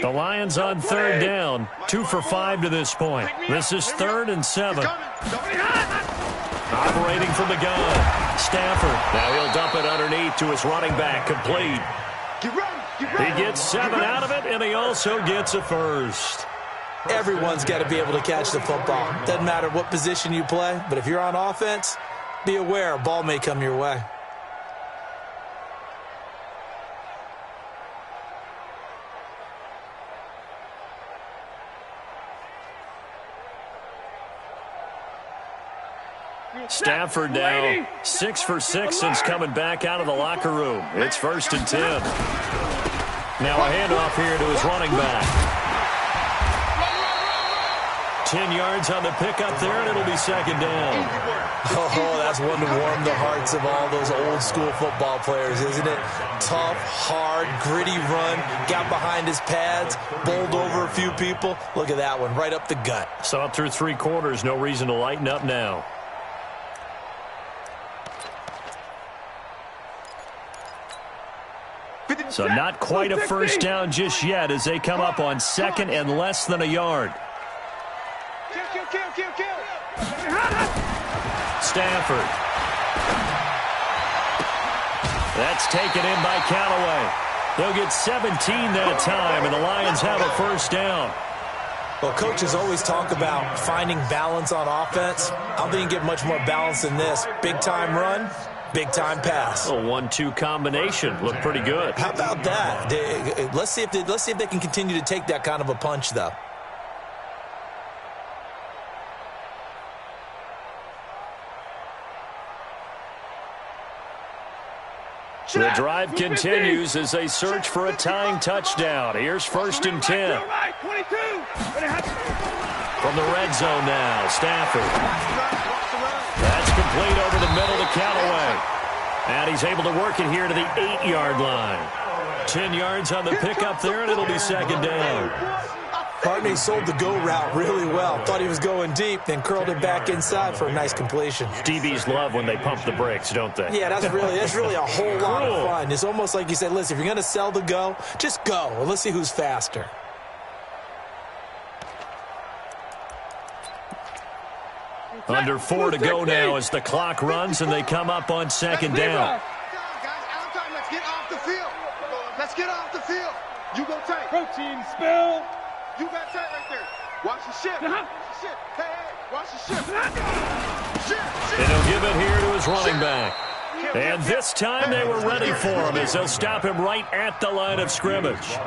The Lions on third down, 2 for 5 to this point. This is 3rd and 7. Operating from the gun, Stafford. Now he'll dump it underneath to his running back, complete. He gets 7 out of it, and he also gets a first. Everyone's got to be able to catch the football. Doesn't matter what position you play, but if you're on offense, be aware a ball may come your way. Stafford now 6 for 6 since coming back out of the locker room. It's 1st and 10. Now a handoff here to his running back. 10 yards on the pickup there, and it'll be second down. Oh, that's one to warm the hearts of all those old-school football players, isn't it? Tough, hard, gritty run, got behind his pads, bowled over a few people. Look at that one, right up the gut. Saw it through 3 quarters, no reason to lighten up now. So not quite a first down just yet as they come up on second and less than a yard. Stafford. That's taken in by Callaway. They'll get 17 that time, and the Lions have a first down. Well, coaches always talk about finding balance on offense. I don't think you get much more balance than this. Big-time run, big-time pass. A 1-2 combination. Looked pretty good. How about that? Let's see if they can continue to take that kind of a punch, though. The drive continues as they search for a tying touchdown. Here's 1st and 10. From the red zone now, Stafford. That's complete over the middle to Callaway. And he's able to work it here to the 8-yard line. 10 yards on the pickup there, and it'll be second down. Hartney sold the go route really well. Thought he was going deep, then curled it back inside for a nice completion. DBs love when they pump the brakes, don't they? Yeah, that's really a whole lot of fun. It's almost like you said, listen, if you're going to sell the go, just go. And let's see who's faster. Under 4 to go now as the clock runs and they come up on second down. Let's get off the field. Let's get off the field. You go tight. Protein spill. You got tight right there. Watch the ship. Watch the ship. Hey, watch the ship. And he'll give it here to his running back. And this time they were ready for him as they'll stop him right at the line of scrimmage.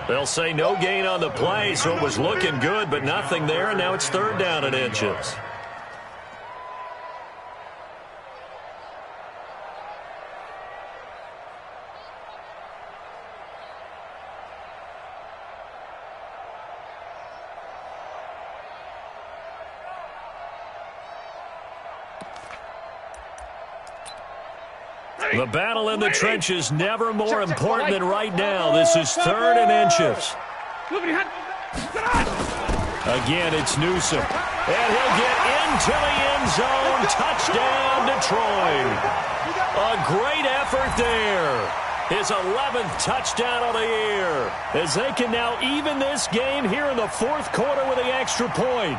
They'll say no gain on the play, so it was looking good, but nothing there, and now it's 3rd down and inches. The battle in the trenches never more important than right now. This is 3rd and inches. Again, it's Newsom. And he'll get into the end zone. Touchdown, Detroit. A great effort there. His 11th touchdown of the year. As they can now even this game here in the 4th quarter with the extra point.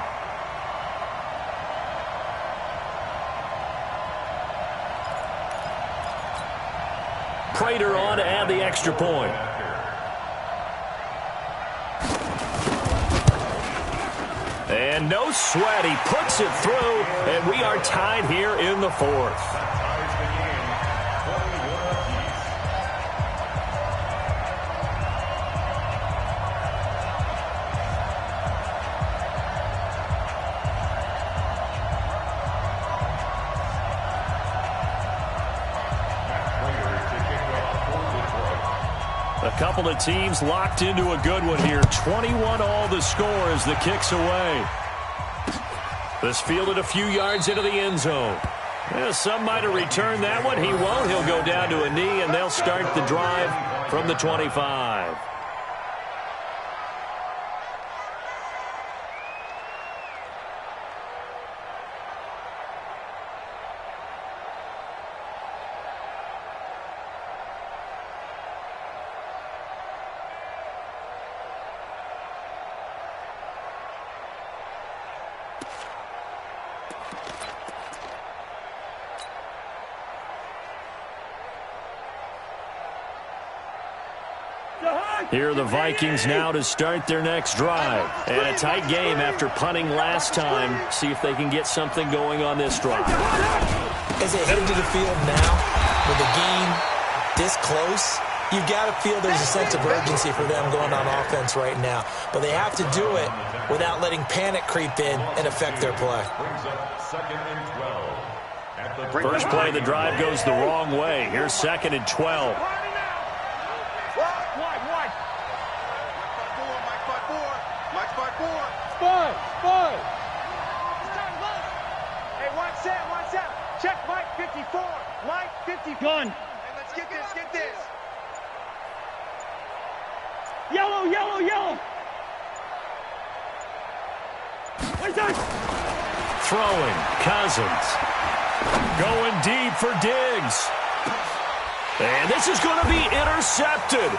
Prater on to add the extra point. And no sweat. He puts it through, and we are tied here in the 4th. A couple of teams locked into a good one here. 21 all the score as the kick's away. This fielded a few yards into the end zone. Yeah, some might have returned that one. He won't. He'll go down to a knee, and they'll start the drive from the 25. Here are the Vikings now to start their next drive. And a tight game after punting last time. See if they can get something going on this drive. As they head into the field now, with the game this close, you've got to feel there's a sense of urgency for them going on offense right now. But they have to do it without letting panic creep in and affect their play. First play of the drive goes the wrong way. Here's 2nd and 12. Mike 5-4. 5. Hey, watch that, watch that. Check Mike 54. Mike 54. Gun. Hey, let's get this, get this. Yellow, yellow, yellow. What's that? Throwing, Cousins. Going deep for Diggs. And this is going to be intercepted.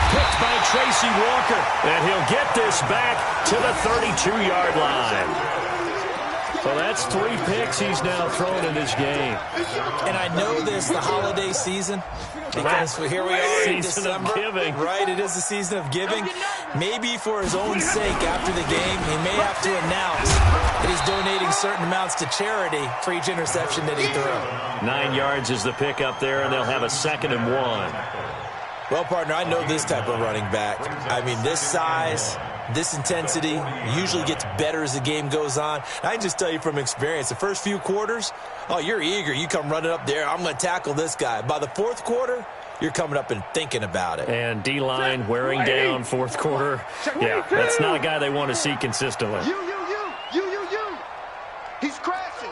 Picked by Tracy Walker. And he'll get this back to the 32-yard line. So that's 3 picks he's now thrown in this game. And I know this, the holiday season, because here we are in December. Of giving. Right, it is the season of giving. Maybe for his own sake after the game, he may have to announce that he's donating certain amounts to charity for each interception that he threw. 9 yards is the pick up there, and they'll have a 2nd and 1. Well, partner, I know this type of running back. I mean, this size, this intensity usually gets better as the game goes on. I can just tell you from experience, the first few quarters, oh, you're eager. You come running up there, I'm going to tackle this guy. By the 4th quarter, you're coming up and thinking about it. And D-line wearing down 4th quarter. Yeah, that's not a guy they want to see consistently. You. He's crashing.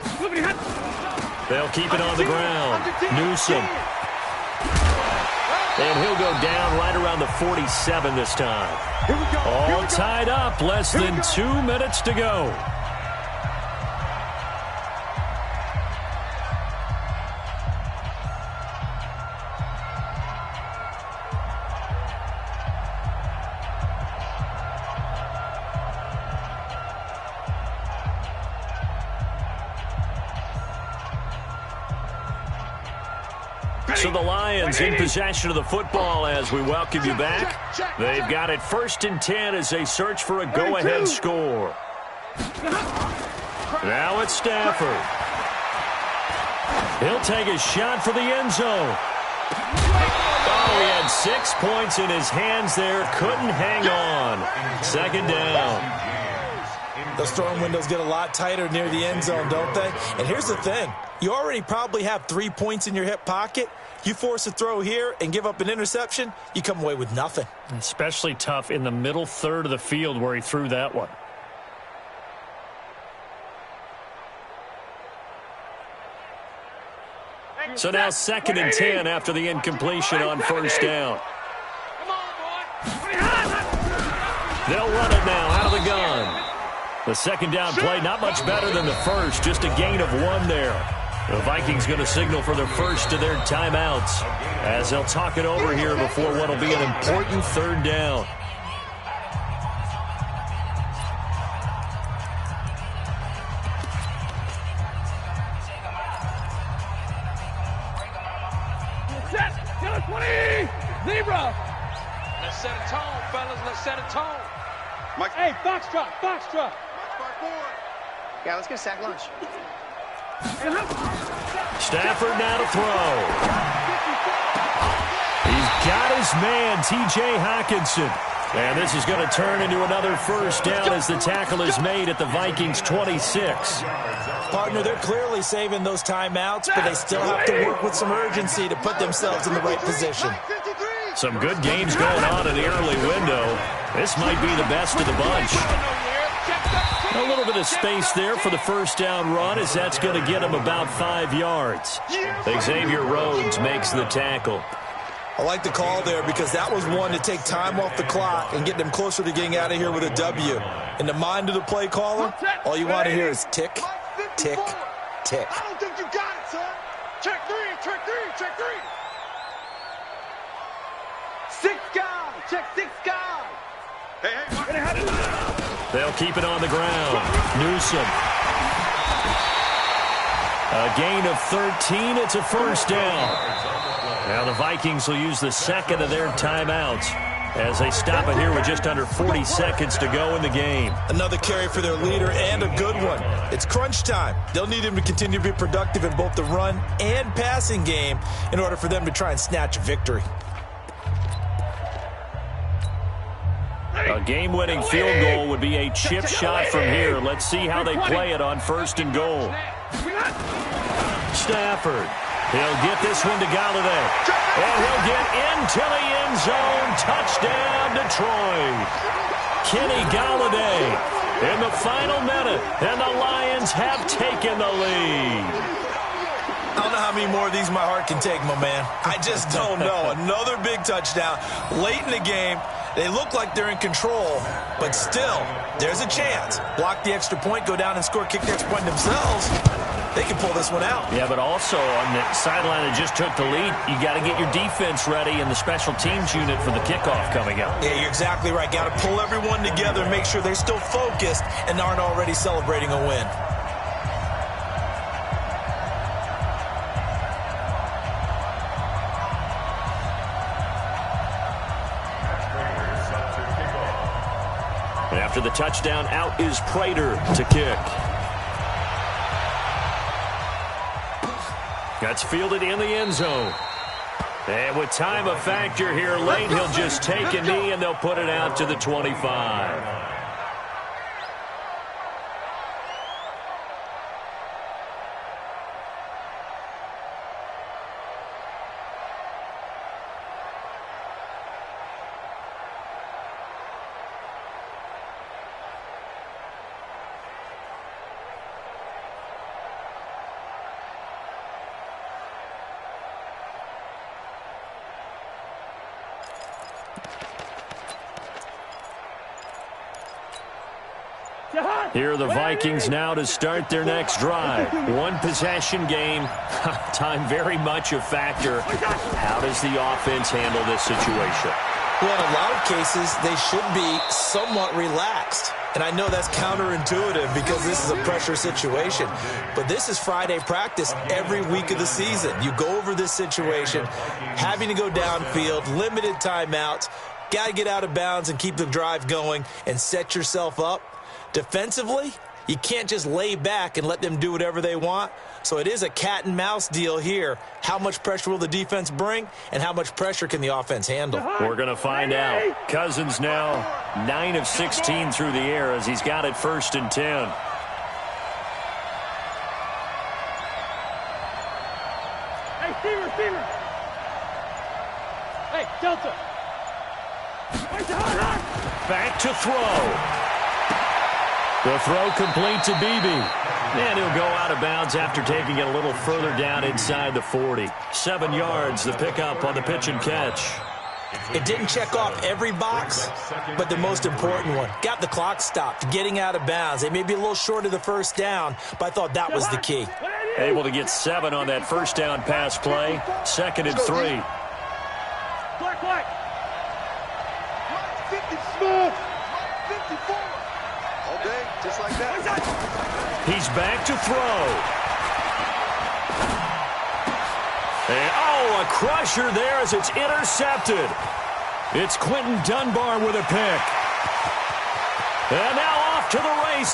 They'll keep it on the ground. Newsom. And he'll go down right around the 47 this time. All tied up. Less than 2 minutes to go. So the Lions in possession of the football as we welcome you back. They've got it 1st and 10 as they search for a go-ahead score. Now it's Stafford. He'll take a shot for the end zone. Oh, he had 6 points in his hands there. Couldn't hang on. 2nd down. Those throwing windows get a lot tighter near the end zone, don't they? And here's the thing. You already probably have 3 points in your hip pocket. You force a throw here and give up an interception, you come away with nothing. Especially tough in the middle third of the field where he threw that one. So now 2nd and 10 after the incompletion on 1st down. They'll run it now out of the gun. The 2nd down play not much better than the first, just a gain of 1 there. The Vikings going to signal for their first of their timeouts as they'll talk it over here before what will be an important 3rd down. Set. Get a 20. Zebra. Let's set a tone, fellas. Let's set a tone. Mike. Hey, box drop. Box drop. Yeah, let's get a sack lunch. Stafford now to throw. He's got his man, T.J. Hawkinson. And this is going to turn into another 1st down as the tackle is made at the Vikings' 26. Partner, they're clearly saving those timeouts, but they still have to work with some urgency to put themselves in the right position. Some good games going on in the early window. This might be the best of the bunch. A little bit of space there for the 1st down run as that's going to get him about 5 yards. Xavier Rhodes makes the tackle. I like the call there because that was one to take time off the clock and get them closer to getting out of here with a W. In the mind of the play caller, all you want to hear is tick, tick, tick. I don't think you got it, son. Check 3, check 3, check 3. 6 guys, check 6 guys. Hey. They'll keep it on the ground. Newsom. A gain of 13. It's a 1st down. Now the Vikings will use the 2nd of their timeouts as they stop it here with just under 40 seconds to go in the game. Another carry for their leader and a good one. It's crunch time. They'll need him to continue to be productive in both the run and passing game in order for them to try and snatch a victory. A game-winning field goal would be a chip shot from here. Let's see how they play it on 1st and goal. Stafford. He'll get this one to Galladay. And he'll get into the end zone. Touchdown, Detroit. Kenny Golladay in the final minute, and the Lions have taken the lead. I don't know how many more of these my heart can take, my man. I just don't know. Another big touchdown late in the game. They look like they're in control, but still, there's a chance. Block the extra point, go down and score, kick the extra point themselves. They can pull this one out. Yeah, but also on the sideline that just took the lead, you got to get your defense ready and the special teams unit for the kickoff coming up. Yeah, you're exactly right. Got to pull everyone together and make sure they're still focused and aren't already celebrating a win. After the touchdown, out is Prater to kick. That's fielded in the end zone. And with time a factor here late, he'll just take a knee and they'll put it out to the 25. Here are the Vikings now to start their next drive. One possession game. Time very much a factor. How does the offense handle this situation? Well, in a lot of cases, they should be somewhat relaxed. And I know that's counterintuitive because this is a pressure situation. But this is Friday practice every week of the season. You go over this situation, having to go downfield, limited timeouts, got to get out of bounds and keep the drive going and set yourself up. Defensively, you can't just lay back and let them do whatever they want. So it is a cat and mouse deal here. How much pressure will the defense bring, and how much pressure can the offense handle? We're going to find out. Cousins now 9 of 16 through the air as he's got it 1st and 10. Hey, receiver. Hey, Delta. Back to throw. The throw complete to Beebe. And he'll go out of bounds after taking it a little further down inside the 40. 7 yards, the pickup on the pitch and catch. It didn't check off every box, but the most important one. Got the clock stopped, getting out of bounds. They may be a little short of the first down, but I thought that was the key. Able to get 7 on that first down pass play. 2nd and 3. Black. 50 smooth. 54. All day, just like that. He's back to throw. And, a crusher there as it's intercepted. It's Quentin Dunbar with a pick. And now off to the race.